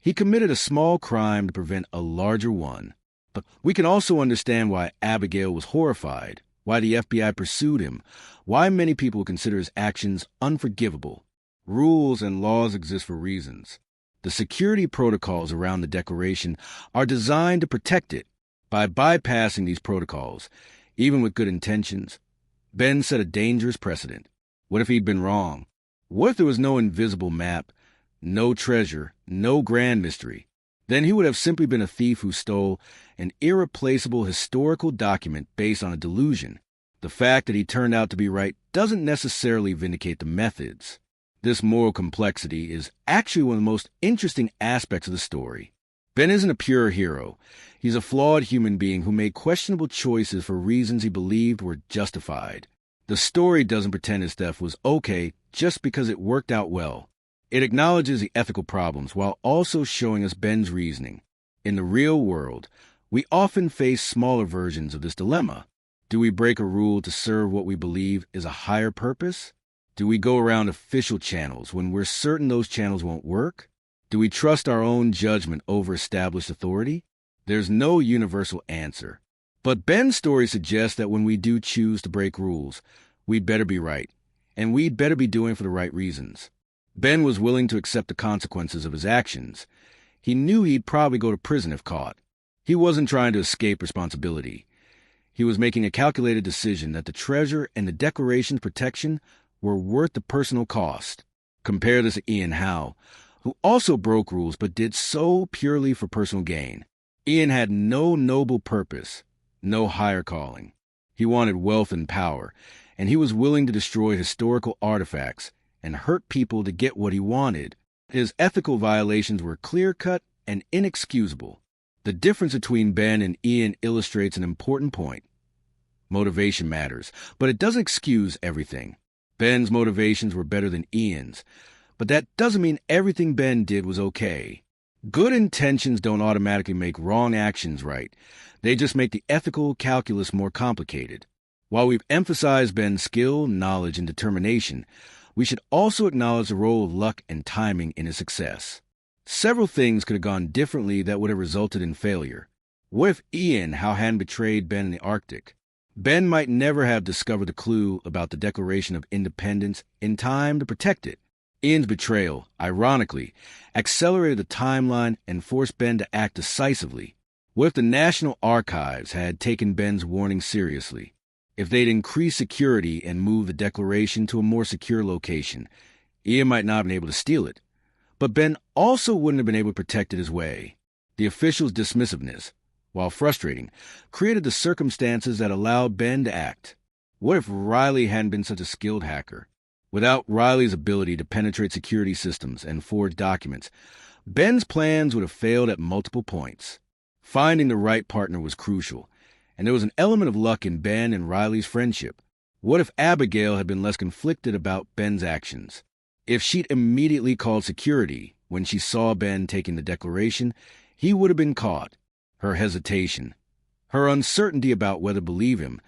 he committed a small crime to prevent a larger one. But we can also understand why Abigail was horrified, why the FBI pursued him, why many people consider his actions unforgivable. Rules and laws exist for reasons. The security protocols around the Declaration are designed to protect it. By bypassing these protocols, even with good intentions, Ben set a dangerous precedent. What if he'd been wrong? What if there was no invisible map, no treasure, no grand mystery? Then he would have simply been a thief who stole an irreplaceable historical document based on a delusion. The fact that he turned out to be right doesn't necessarily vindicate the methods. This moral complexity is actually one of the most interesting aspects of the story. Ben isn't a pure hero. He's a flawed human being who made questionable choices for reasons he believed were justified. The story doesn't pretend his theft was okay just because it worked out well. It acknowledges the ethical problems while also showing us Ben's reasoning. In the real world, we often face smaller versions of this dilemma. Do we break a rule to serve what we believe is a higher purpose? Do we go around official channels when we're certain those channels won't work? Do we trust our own judgment over established authority? There's no universal answer. But Ben's story suggests that when we do choose to break rules, we'd better be right, and we'd better be doing it for the right reasons. Ben was willing to accept the consequences of his actions. He knew he'd probably go to prison if caught. He wasn't trying to escape responsibility. He was making a calculated decision that the treasure and the Declaration's protection were worth the personal cost. Compare this to Ian Howe, who also broke rules but did so purely for personal gain. Ian had no noble purpose, no higher calling. He wanted wealth and power, and he was willing to destroy historical artifacts and hurt people to get what he wanted. His ethical violations were clear-cut and inexcusable. The difference between Ben and Ian illustrates an important point. Motivation matters, but it doesn't excuse everything. Ben's motivations were better than Ian's, but that doesn't mean everything Ben did was okay. Good intentions don't automatically make wrong actions right. They just make the ethical calculus more complicated. While we've emphasized Ben's skill, knowledge, and determination, we should also acknowledge the role of luck and timing in his success. Several things could have gone differently that would have resulted in failure. What if Ian Howhan betrayed Ben in the Arctic? Ben might never have discovered the clue about the Declaration of Independence in time to protect it. Ian's betrayal, ironically, accelerated the timeline and forced Ben to act decisively. What if the National Archives had taken Ben's warning seriously? If they'd increased security and moved the Declaration to a more secure location, Ian might not have been able to steal it. But Ben also wouldn't have been able to protect it his way. The officials' dismissiveness, while frustrating, created the circumstances that allowed Ben to act. What if Riley hadn't been such a skilled hacker? Without Riley's ability to penetrate security systems and forge documents, Ben's plans would have failed at multiple points. Finding the right partner was crucial, and there was an element of luck in Ben and Riley's friendship. What if Abigail had been less conflicted about Ben's actions? If she'd immediately called security when she saw Ben taking the Declaration, he would have been caught. Her hesitation, her uncertainty about whether to believe him,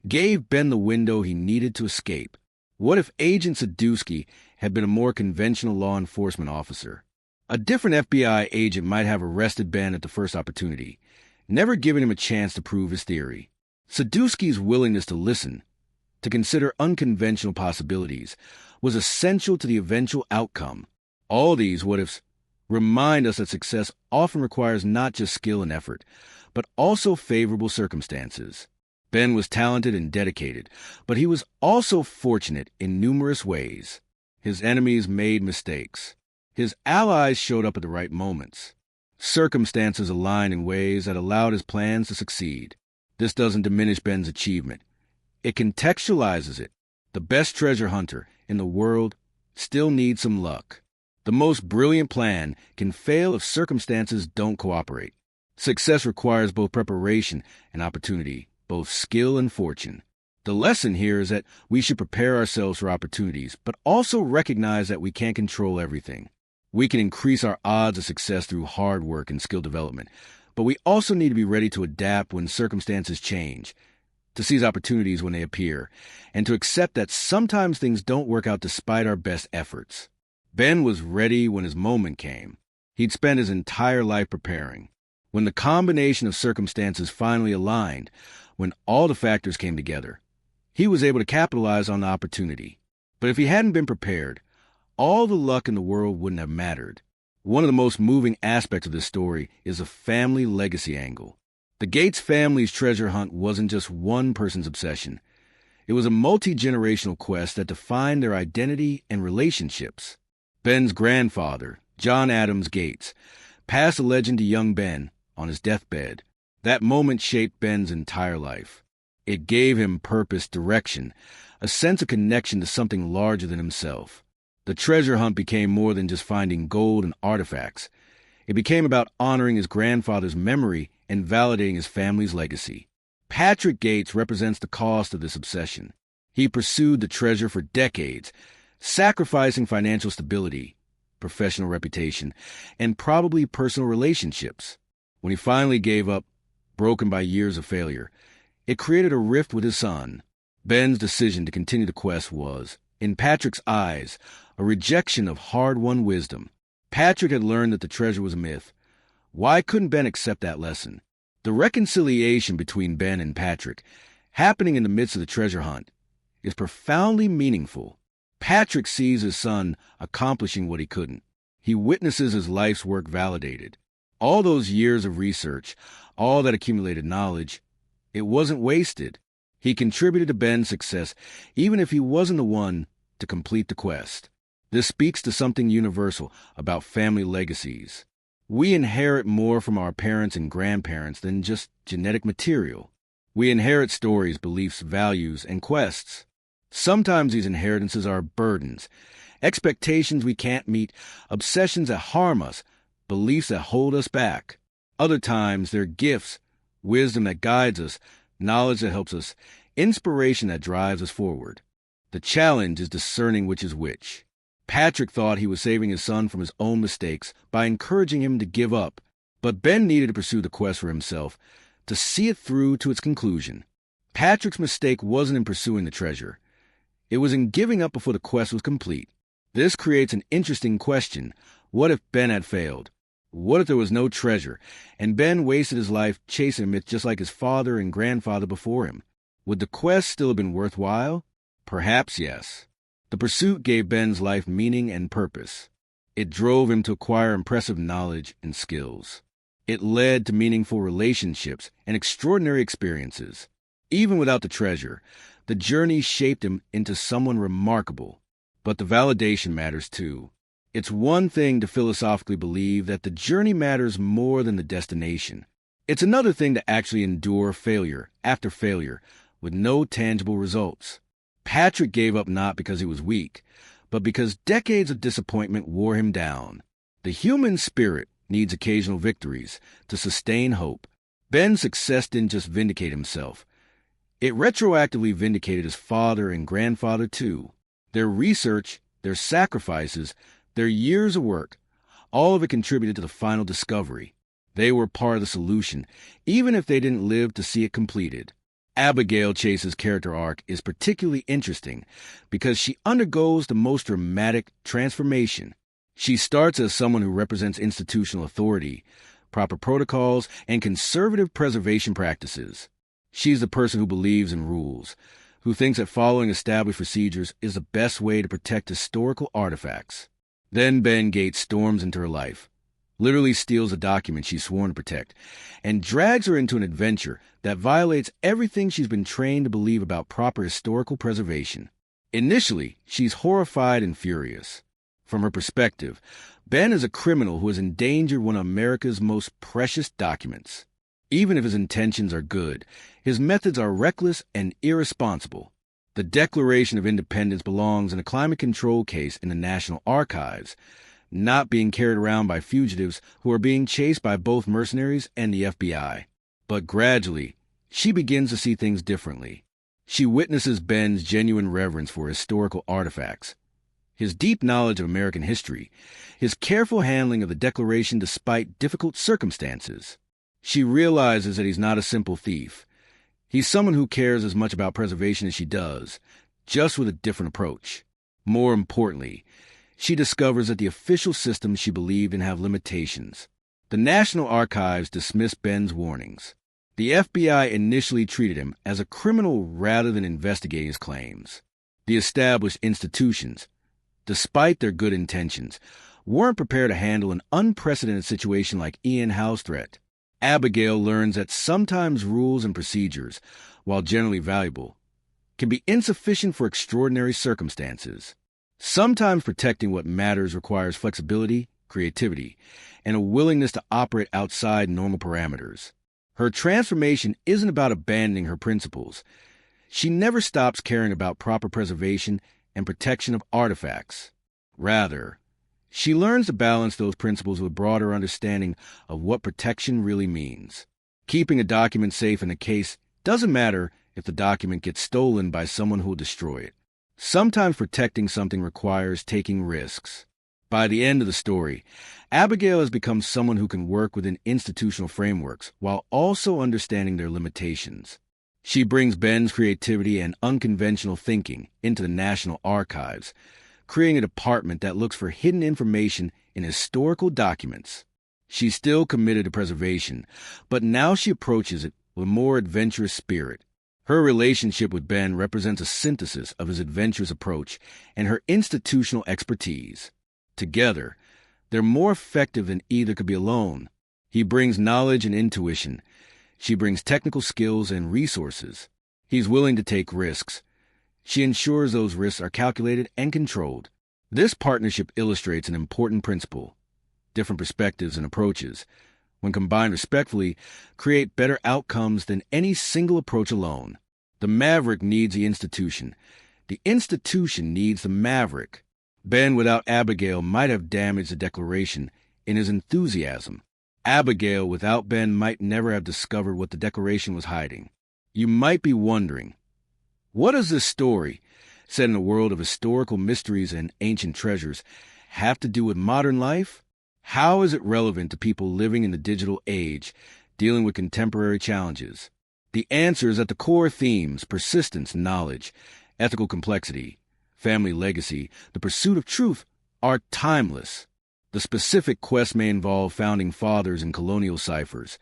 gave Ben the window he needed to escape. What if Agent Sadusky had been a more conventional law enforcement officer? A different FBI agent might have arrested Ben at the first opportunity, never giving him a chance to prove his theory. Sadusky's willingness to listen, to consider unconventional possibilities, was essential to the eventual outcome. All these what-ifs remind us that success often requires not just skill and effort, but also favorable circumstances. Ben was talented and dedicated, but he was also fortunate in numerous ways. His enemies made mistakes. His allies showed up at the right moments. Circumstances aligned in ways that allowed his plans to succeed. This doesn't diminish Ben's achievement. It contextualizes it. The best treasure hunter in the world still needs some luck. The most brilliant plan can fail if circumstances don't cooperate. Success requires both preparation and opportunity, both skill and fortune. The lesson here is that we should prepare ourselves for opportunities, but also recognize that we can't control everything. We can increase our odds of success through hard work and skill development, but we also need to be ready to adapt when circumstances change, to seize opportunities when they appear, and to accept that sometimes things don't work out despite our best efforts. Ben was ready when his moment came. He'd spent his entire life preparing. When the combination of circumstances finally aligned, when all the factors came together, he was able to capitalize on the opportunity. But if he hadn't been prepared, all the luck in the world wouldn't have mattered. One of the most moving aspects of this story is the family legacy angle. The Gates family's treasure hunt wasn't just one person's obsession. It was a multi-generational quest that defined their identity and relationships. Ben's grandfather, John Adams Gates, passed a legend to young Ben on his deathbed. That moment shaped Ben's entire life. It gave him purpose, direction, a sense of connection to something larger than himself. The treasure hunt became more than just finding gold and artifacts. It became about honoring his grandfather's memory and validating his family's legacy. Patrick Gates represents the cost of this obsession. He pursued the treasure for decades, sacrificing financial stability, professional reputation, and probably personal relationships. When he finally gave up, broken by years of failure, it created a rift with his son. Ben's decision to continue the quest was, in Patrick's eyes, a rejection of hard-won wisdom. Patrick had learned that the treasure was a myth. Why couldn't Ben accept that lesson? The reconciliation between Ben and Patrick, happening in the midst of the treasure hunt, is profoundly meaningful. Patrick sees his son accomplishing what he couldn't. He witnesses his life's work validated. All those years of research, all that accumulated knowledge, it wasn't wasted. He contributed to Ben's success, even if he wasn't the one to complete the quest. This speaks to something universal about family legacies. We inherit more from our parents and grandparents than just genetic material. We inherit stories, beliefs, values, and quests. Sometimes these inheritances are burdens, expectations we can't meet, obsessions that harm us, beliefs that hold us back. Other times they're gifts, wisdom that guides us, knowledge that helps us, inspiration that drives us forward. The challenge is discerning which is which. Patrick thought he was saving his son from his own mistakes by encouraging him to give up, but Ben needed to pursue the quest for himself, to see it through to its conclusion. Patrick's mistake wasn't in pursuing the treasure. It was in giving up before the quest was complete. This creates an interesting question. What if Ben had failed? What if there was no treasure, and Ben wasted his life chasing a myth just like his father and grandfather before him? Would the quest still have been worthwhile? Perhaps yes. The pursuit gave Ben's life meaning and purpose. It drove him to acquire impressive knowledge and skills. It led to meaningful relationships and extraordinary experiences. Even without the treasure, the journey shaped him into someone remarkable. But the validation matters too. It's one thing to philosophically believe that the journey matters more than the destination. It's another thing to actually endure failure after failure with no tangible results. Patrick gave up not because he was weak, but because decades of disappointment wore him down. The human spirit needs occasional victories to sustain hope. Ben's success didn't just vindicate himself. It retroactively vindicated his father and grandfather too. Their research, their sacrifices, their years of work, all of it contributed to the final discovery. They were part of the solution, even if they didn't live to see it completed. Abigail Chase's character arc is particularly interesting because she undergoes the most dramatic transformation. She starts as someone who represents institutional authority, proper protocols, and conservative preservation practices. She's the person who believes in rules, who thinks that following established procedures is the best way to protect historical artifacts. Then Ben Gates storms into her life, literally steals a document she's sworn to protect, and drags her into an adventure that violates everything she's been trained to believe about proper historical preservation. Initially, she's horrified and furious. From her perspective, Ben is a criminal who has endangered one of America's most precious documents. Even if his intentions are good, his methods are reckless and irresponsible. The Declaration of Independence belongs in a climate control case in the National Archives, not being carried around by fugitives who are being chased by both mercenaries and the FBI. But gradually, she begins to see things differently. She witnesses Ben's genuine reverence for historical artifacts, his deep knowledge of American history, his careful handling of the Declaration despite difficult circumstances. She realizes that he's not a simple thief. He's someone who cares as much about preservation as she does, just with a different approach. More importantly, she discovers that the official systems she believed in have limitations. The National Archives dismissed Ben's warnings. The FBI initially treated him as a criminal rather than investigating his claims. The established institutions, despite their good intentions, weren't prepared to handle an unprecedented situation like Ian Howe's threat. Abigail learns that sometimes rules and procedures, while generally valuable, can be insufficient for extraordinary circumstances. Sometimes protecting what matters requires flexibility, creativity, and a willingness to operate outside normal parameters. Her transformation isn't about abandoning her principles. She never stops caring about proper preservation and protection of artifacts. Rather, she learns to balance those principles with a broader understanding of what protection really means. Keeping a document safe in a case doesn't matter if the document gets stolen by someone who will destroy it. Sometimes protecting something requires taking risks. By the end of the story, Abigail has become someone who can work within institutional frameworks while also understanding their limitations. She brings Ben's creativity and unconventional thinking into the National Archives, creating a department that looks for hidden information in historical documents. She's still committed to preservation, but now she approaches it with a more adventurous spirit. Her relationship with Ben represents a synthesis of his adventurous approach and her institutional expertise. Together, they're more effective than either could be alone. He brings knowledge and intuition. She brings technical skills and resources. He's willing to take risks. She ensures those risks are calculated and controlled. This partnership illustrates an important principle. Different perspectives and approaches, when combined respectfully, create better outcomes than any single approach alone. The maverick needs the institution. The institution needs the maverick. Ben without Abigail might have damaged the Declaration in his enthusiasm. Abigail without Ben might never have discovered what the Declaration was hiding. You might be wondering, what does this story, set in a world of historical mysteries and ancient treasures, have to do with modern life? How is it relevant to people living in the digital age, dealing with contemporary challenges? The answer is that the core themes, persistence, knowledge, ethical complexity, family legacy, the pursuit of truth, are timeless. The The specific quest may involve founding fathers and colonial ciphers,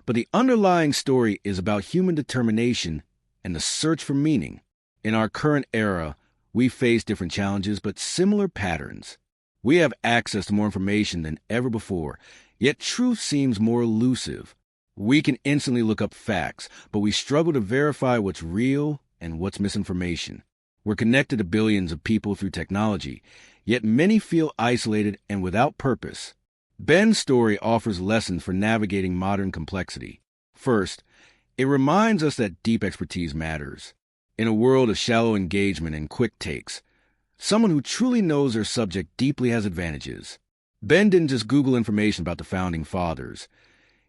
but the underlying story is about human determination and the search for meaning. In our current era, we face different challenges but similar patterns. We have access to more information than ever before, yet truth seems more elusive. We can instantly look up facts, but we struggle to verify what's real and what's misinformation. We're connected to billions of people through technology, yet many feel isolated and without purpose. Ben's story offers lessons for navigating modern complexity. First, it reminds us that deep expertise matters. In a world of shallow engagement and quick takes, someone who truly knows their subject deeply has advantages. Ben didn't just Google information about the founding fathers.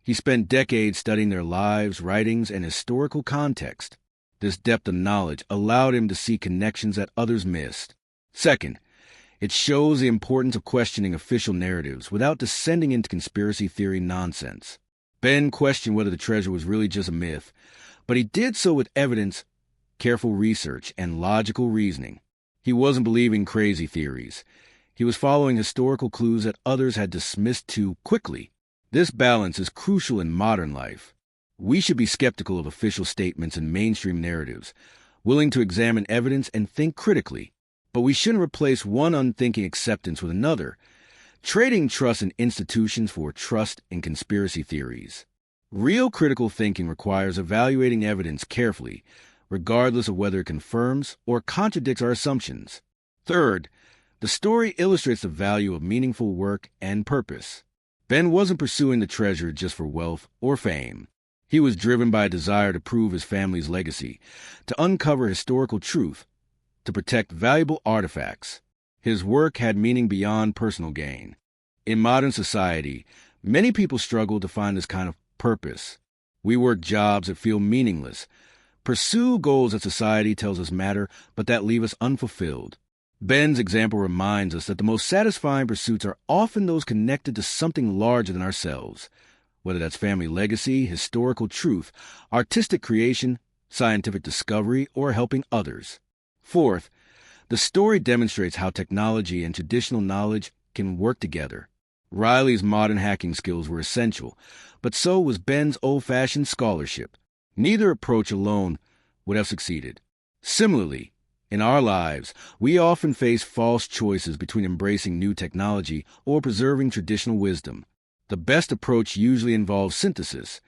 He spent decades studying their lives, writings, and historical context. This depth of knowledge allowed him to see connections that others missed. Second, it shows the importance of questioning official narratives without descending into conspiracy theory nonsense. Ben questioned whether the treasure was really just a myth, but he did so with evidence, careful research, and logical reasoning. He wasn't believing crazy theories. He was following historical clues that others had dismissed too quickly. This balance is crucial in modern life. We should be skeptical of official statements and mainstream narratives, willing to examine evidence and think critically. But we shouldn't replace one unthinking acceptance with another, trading trust in institutions for trust in conspiracy theories. Real critical thinking requires evaluating evidence carefully, regardless of whether it confirms or contradicts our assumptions. Third, the story illustrates the value of meaningful work and purpose. Ben wasn't pursuing the treasure just for wealth or fame. He was driven by a desire to prove his family's legacy, to uncover historical truth, to protect valuable artifacts. His work had meaning beyond personal gain. In modern society, many people struggle to find this kind of purpose. We work jobs that feel meaningless, pursue goals that society tells us matter, but that leave us unfulfilled. Ben's example reminds us that the most satisfying pursuits are often those connected to something larger than ourselves, whether that's family legacy, historical truth, artistic creation, scientific discovery, or helping others. Fourth, the story demonstrates how technology and traditional knowledge can work together. Riley's modern hacking skills were essential, but so was Ben's old-fashioned scholarship. Neither approach alone would have succeeded. Similarly, in our lives, we often face false choices between embracing new technology or preserving traditional wisdom. The best approach usually involves synthesis,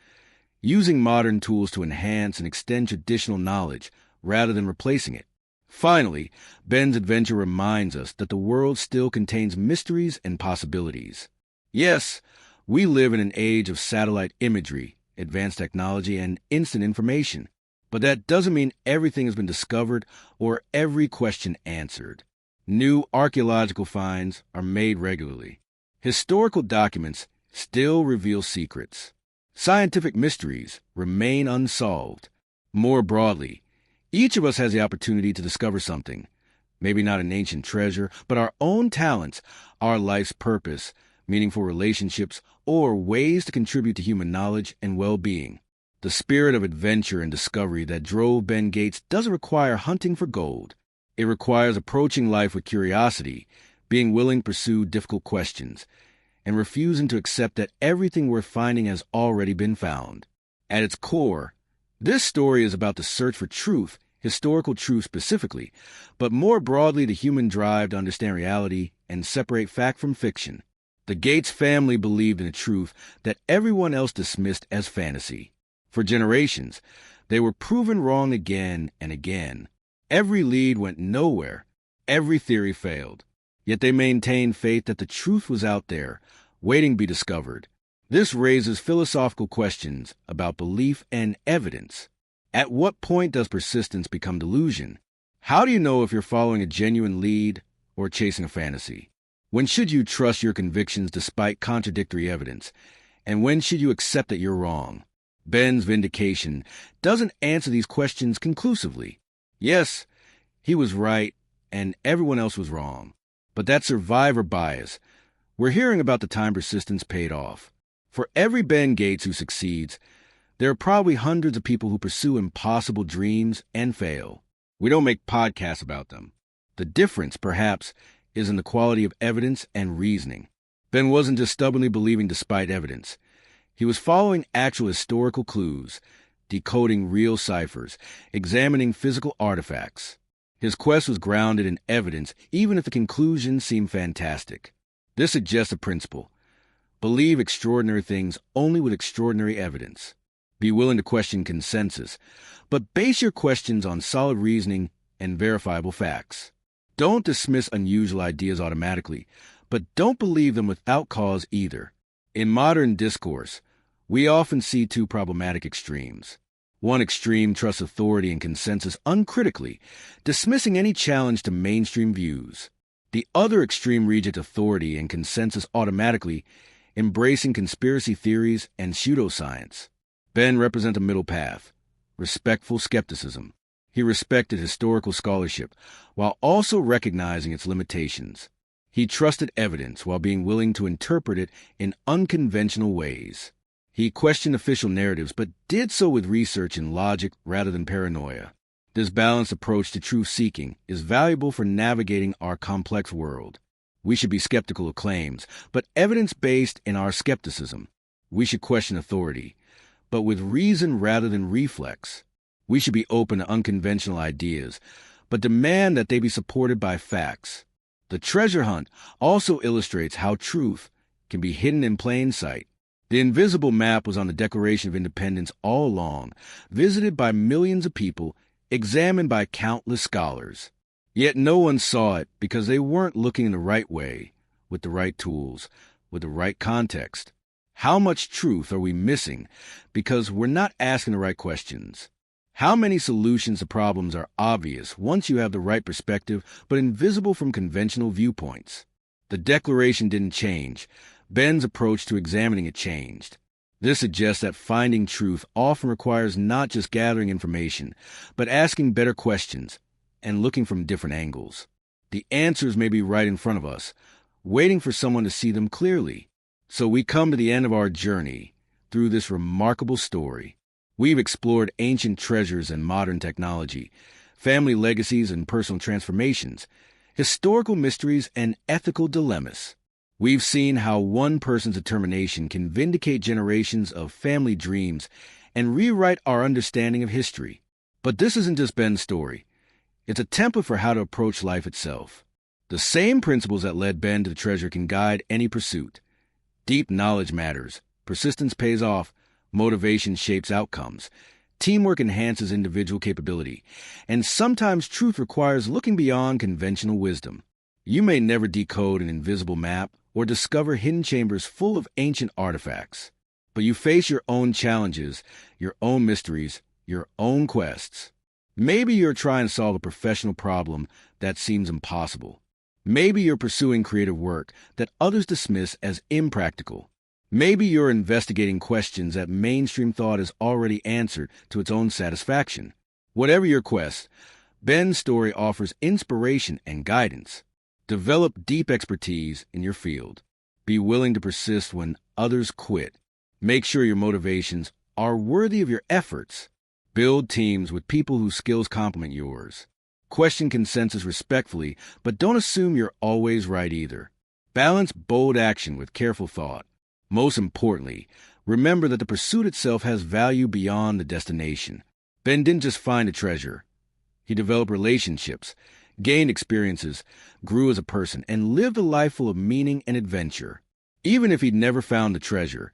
using modern tools to enhance and extend traditional knowledge rather than replacing it. Finally, Ben's adventure reminds us that the world still contains mysteries and possibilities. Yes, we live in an age of satellite imagery, advanced technology, and instant information, but that doesn't mean everything has been discovered or every question answered. New archaeological finds are made regularly. Historical documents still reveal secrets. Scientific mysteries remain unsolved. More broadly, each of us has the opportunity to discover something, maybe not an ancient treasure, but our own talents, our life's purpose, meaningful relationships, or ways to contribute to human knowledge and well-being. The spirit of adventure and discovery that drove Ben Gates doesn't require hunting for gold. It requires approaching life with curiosity, being willing to pursue difficult questions, and refusing to accept that everything worth finding has already been found. At its core, this story is about the search for truth, historical truth specifically, but more broadly the human drive to understand reality and separate fact from fiction. The Gates family believed in a truth that everyone else dismissed as fantasy. For generations, they were proven wrong again and again. Every lead went nowhere. Every theory failed. Yet they maintained faith that the truth was out there, waiting to be discovered. This raises philosophical questions about belief and evidence. At what point does persistence become delusion? How do you know if you're following a genuine lead or chasing a fantasy? When should you trust your convictions despite contradictory evidence? And when should you accept that you're wrong? Ben's vindication doesn't answer these questions conclusively. Yes, he was right and everyone else was wrong. But that's survivor bias. We're hearing about the time persistence paid off. For every Ben Gates who succeeds, there are probably hundreds of people who pursue impossible dreams and fail. We don't make podcasts about them. The difference, perhaps, is in the quality of evidence and reasoning. Ben wasn't just stubbornly believing despite evidence. He was following actual historical clues, decoding real ciphers, examining physical artifacts. His quest was grounded in evidence, even if the conclusions seemed fantastic. This suggests a principle. Believe extraordinary things only with extraordinary evidence. Be willing to question consensus, but base your questions on solid reasoning and verifiable facts. Don't dismiss unusual ideas automatically, but don't believe them without cause either. In modern discourse, we often see two problematic extremes. One extreme trusts authority and consensus uncritically, dismissing any challenge to mainstream views. The other extreme rejects authority and consensus automatically, embracing conspiracy theories and pseudoscience. Ben represents a middle path, respectful skepticism. He respected historical scholarship while also recognizing its limitations. He trusted evidence while being willing to interpret it in unconventional ways. He questioned official narratives but did so with research and logic rather than paranoia. This balanced approach to truth-seeking is valuable for navigating our complex world. We should be skeptical of claims, but evidence-based in our skepticism. We should question authority, but with reason rather than reflex. We should be open to unconventional ideas, but demand that they be supported by facts. The treasure hunt also illustrates how truth can be hidden in plain sight. The invisible map was on the Declaration of Independence all along, visited by millions of people, examined by countless scholars. Yet no one saw it because they weren't looking in the right way, with the right tools, with the right context. How much truth are we missing because we're not asking the right questions? How many solutions to problems are obvious once you have the right perspective but invisible from conventional viewpoints? The Declaration didn't change. Ben's approach to examining it changed. This suggests that finding truth often requires not just gathering information, but asking better questions and looking from different angles. The answers may be right in front of us, waiting for someone to see them clearly. So we come to the end of our journey through this remarkable story. We've explored ancient treasures and modern technology, family legacies and personal transformations, historical mysteries and ethical dilemmas. We've seen how one person's determination can vindicate generations of family dreams and rewrite our understanding of history. But this isn't just Ben's story. It's a template for how to approach life itself. The same principles that led Ben to the treasure can guide any pursuit. Deep knowledge matters. Persistence pays off. Motivation shapes outcomes. Teamwork enhances individual capability. And sometimes truth requires looking beyond conventional wisdom. You may never decode an invisible map or discover hidden chambers full of ancient artifacts. But you face your own challenges, your own mysteries, your own quests. Maybe you're trying to solve a professional problem that seems impossible. Maybe you're pursuing creative work that others dismiss as impractical. Maybe you're investigating questions that mainstream thought has already answered to its own satisfaction. Whatever your quest, Ben's story offers inspiration and guidance. Develop deep expertise in your field. Be willing to persist when others quit. Make sure your motivations are worthy of your efforts. Build teams with people whose skills complement yours. Question consensus respectfully, but don't assume you're always right either. Balance bold action with careful thought. Most importantly, remember that the pursuit itself has value beyond the destination. Ben didn't just find a treasure. He developed relationships, gained experiences, grew as a person, and lived a life full of meaning and adventure. Even if he'd never found the treasure,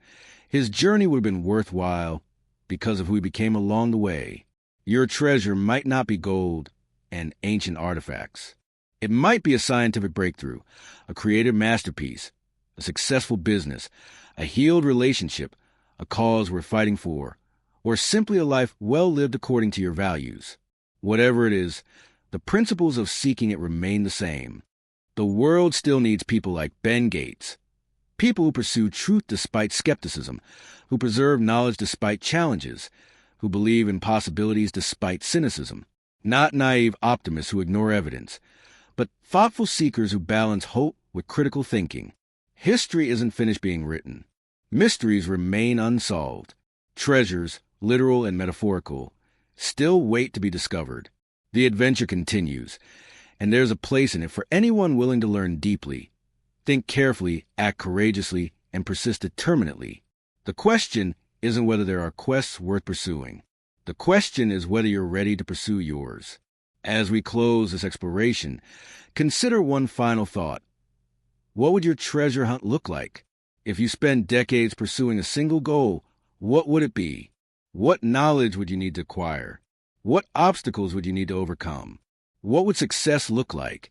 his journey would have been worthwhile because of who he became along the way. Your treasure might not be gold and ancient artifacts. It might be a scientific breakthrough, a creative masterpiece, a successful business, a healed relationship, a cause worth fighting for, or simply a life well lived according to your values. Whatever it is, the principles of seeking it remain the same. The world still needs people like Ben Gates, people who pursue truth despite skepticism, who preserve knowledge despite challenges, who believe in possibilities despite cynicism. Not naive optimists who ignore evidence, but thoughtful seekers who balance hope with critical thinking. History isn't finished being written. Mysteries remain unsolved. Treasures, literal and metaphorical, still wait to be discovered. The adventure continues, and there's a place in it for anyone willing to learn deeply, Think carefully, act courageously, and persist determinedly. The question isn't whether there are quests worth pursuing. The question is whether you're ready to pursue yours. As we close this exploration, consider one final thought. What would your treasure hunt look like? If you spend decades pursuing a single goal, what would it be? What knowledge would you need to acquire? What obstacles would you need to overcome? What would success look like?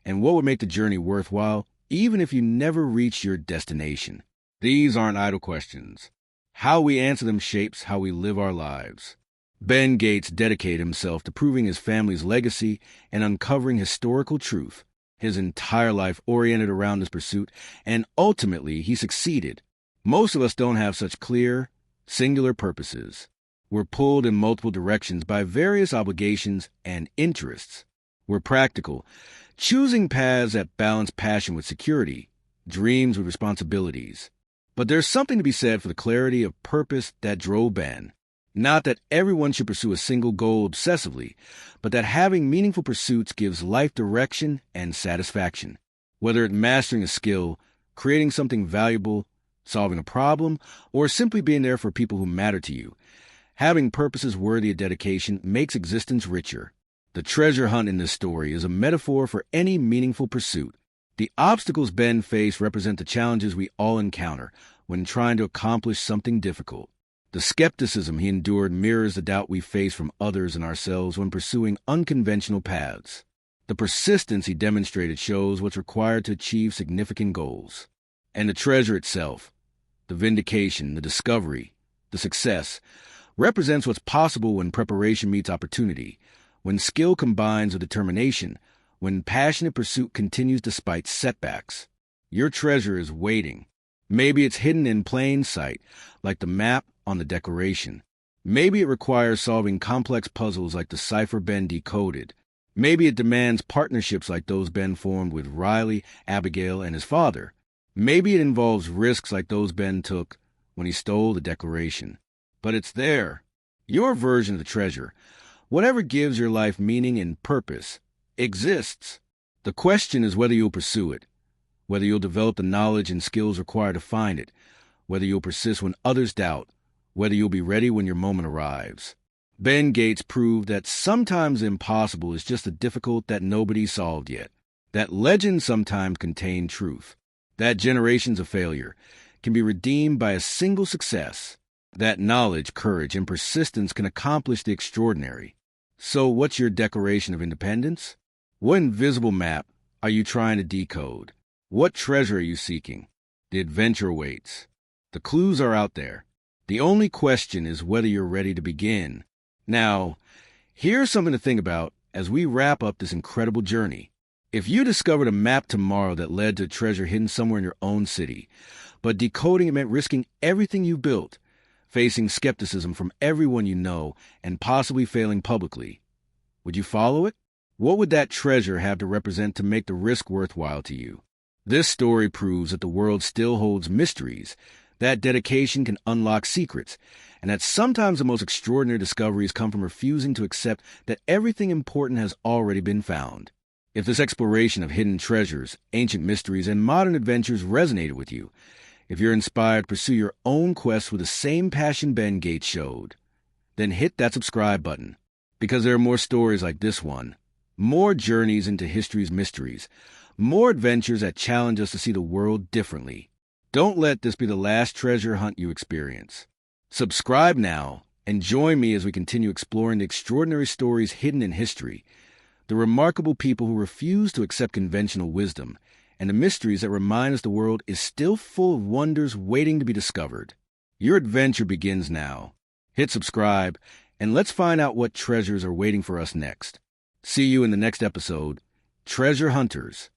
And what would make the journey worthwhile, even if you never reach your destination? These aren't idle questions. How we answer them shapes how we live our lives. Ben Gates dedicated himself to proving his family's legacy and uncovering historical truth. His entire life oriented around this pursuit, and ultimately he succeeded. Most of us don't have such clear, singular purposes. We're pulled in multiple directions by various obligations and interests. We're practical, choosing paths that balance passion with security, dreams with responsibilities. But there's something to be said for the clarity of purpose that drove Ben. Not that everyone should pursue a single goal obsessively, but that having meaningful pursuits gives life direction and satisfaction. Whether it's mastering a skill, creating something valuable, solving a problem, or simply being there for people who matter to you, having purposes worthy of dedication makes existence richer. The treasure hunt in this story is a metaphor for any meaningful pursuit. The obstacles Ben faced represent the challenges we all encounter when trying to accomplish something difficult. The skepticism he endured mirrors the doubt we face from others and ourselves when pursuing unconventional paths. The persistence he demonstrated shows what's required to achieve significant goals. And the treasure itself, the vindication, the discovery, the success, represents what's possible when preparation meets opportunity, when skill combines with determination, when passionate pursuit continues despite setbacks. Your treasure is waiting. Maybe it's hidden in plain sight, like the map on the Declaration. Maybe it requires solving complex puzzles like the cipher Ben decoded. Maybe it demands partnerships like those Ben formed with Riley, Abigail, and his father. Maybe it involves risks like those Ben took when he stole the Declaration. But it's there. Your version of the treasure, whatever gives your life meaning and purpose, exists. The question is whether you'll pursue it, whether you'll develop the knowledge and skills required to find it, whether you'll persist when others doubt, whether you'll be ready when your moment arrives. Ben Gates proved that sometimes the impossible is just the difficult that nobody solved yet, that legends sometimes contain truth, that generations of failure can be redeemed by a single success, that knowledge, courage, and persistence can accomplish the extraordinary. So what's your Declaration of Independence? What invisible map are you trying to decode? What treasure are you seeking? The adventure awaits. The clues are out there. The only question is whether you're ready to begin. Now, here's something to think about as we wrap up this incredible journey. If you discovered a map tomorrow that led to a treasure hidden somewhere in your own city, but decoding it meant risking everything you built, facing skepticism from everyone you know, and possibly failing publicly, would you follow it? What would that treasure have to represent to make the risk worthwhile to you? This story proves that the world still holds mysteries, that dedication can unlock secrets, and that sometimes the most extraordinary discoveries come from refusing to accept that everything important has already been found. If this exploration of hidden treasures, ancient mysteries, and modern adventures resonated with you, if you're inspired to pursue your own quest with the same passion Ben Gates showed, then hit that subscribe button, because there are more stories like this one, more journeys into history's mysteries, more adventures that challenge us to see the world differently. Don't let this be the last treasure hunt you experience. Subscribe now and join me as we continue exploring the extraordinary stories hidden in history, the remarkable people who refuse to accept conventional wisdom, and the mysteries that remind us the world is still full of wonders waiting to be discovered. Your adventure begins now. Hit subscribe, and let's find out what treasures are waiting for us next. See you in the next episode, Treasure Hunters.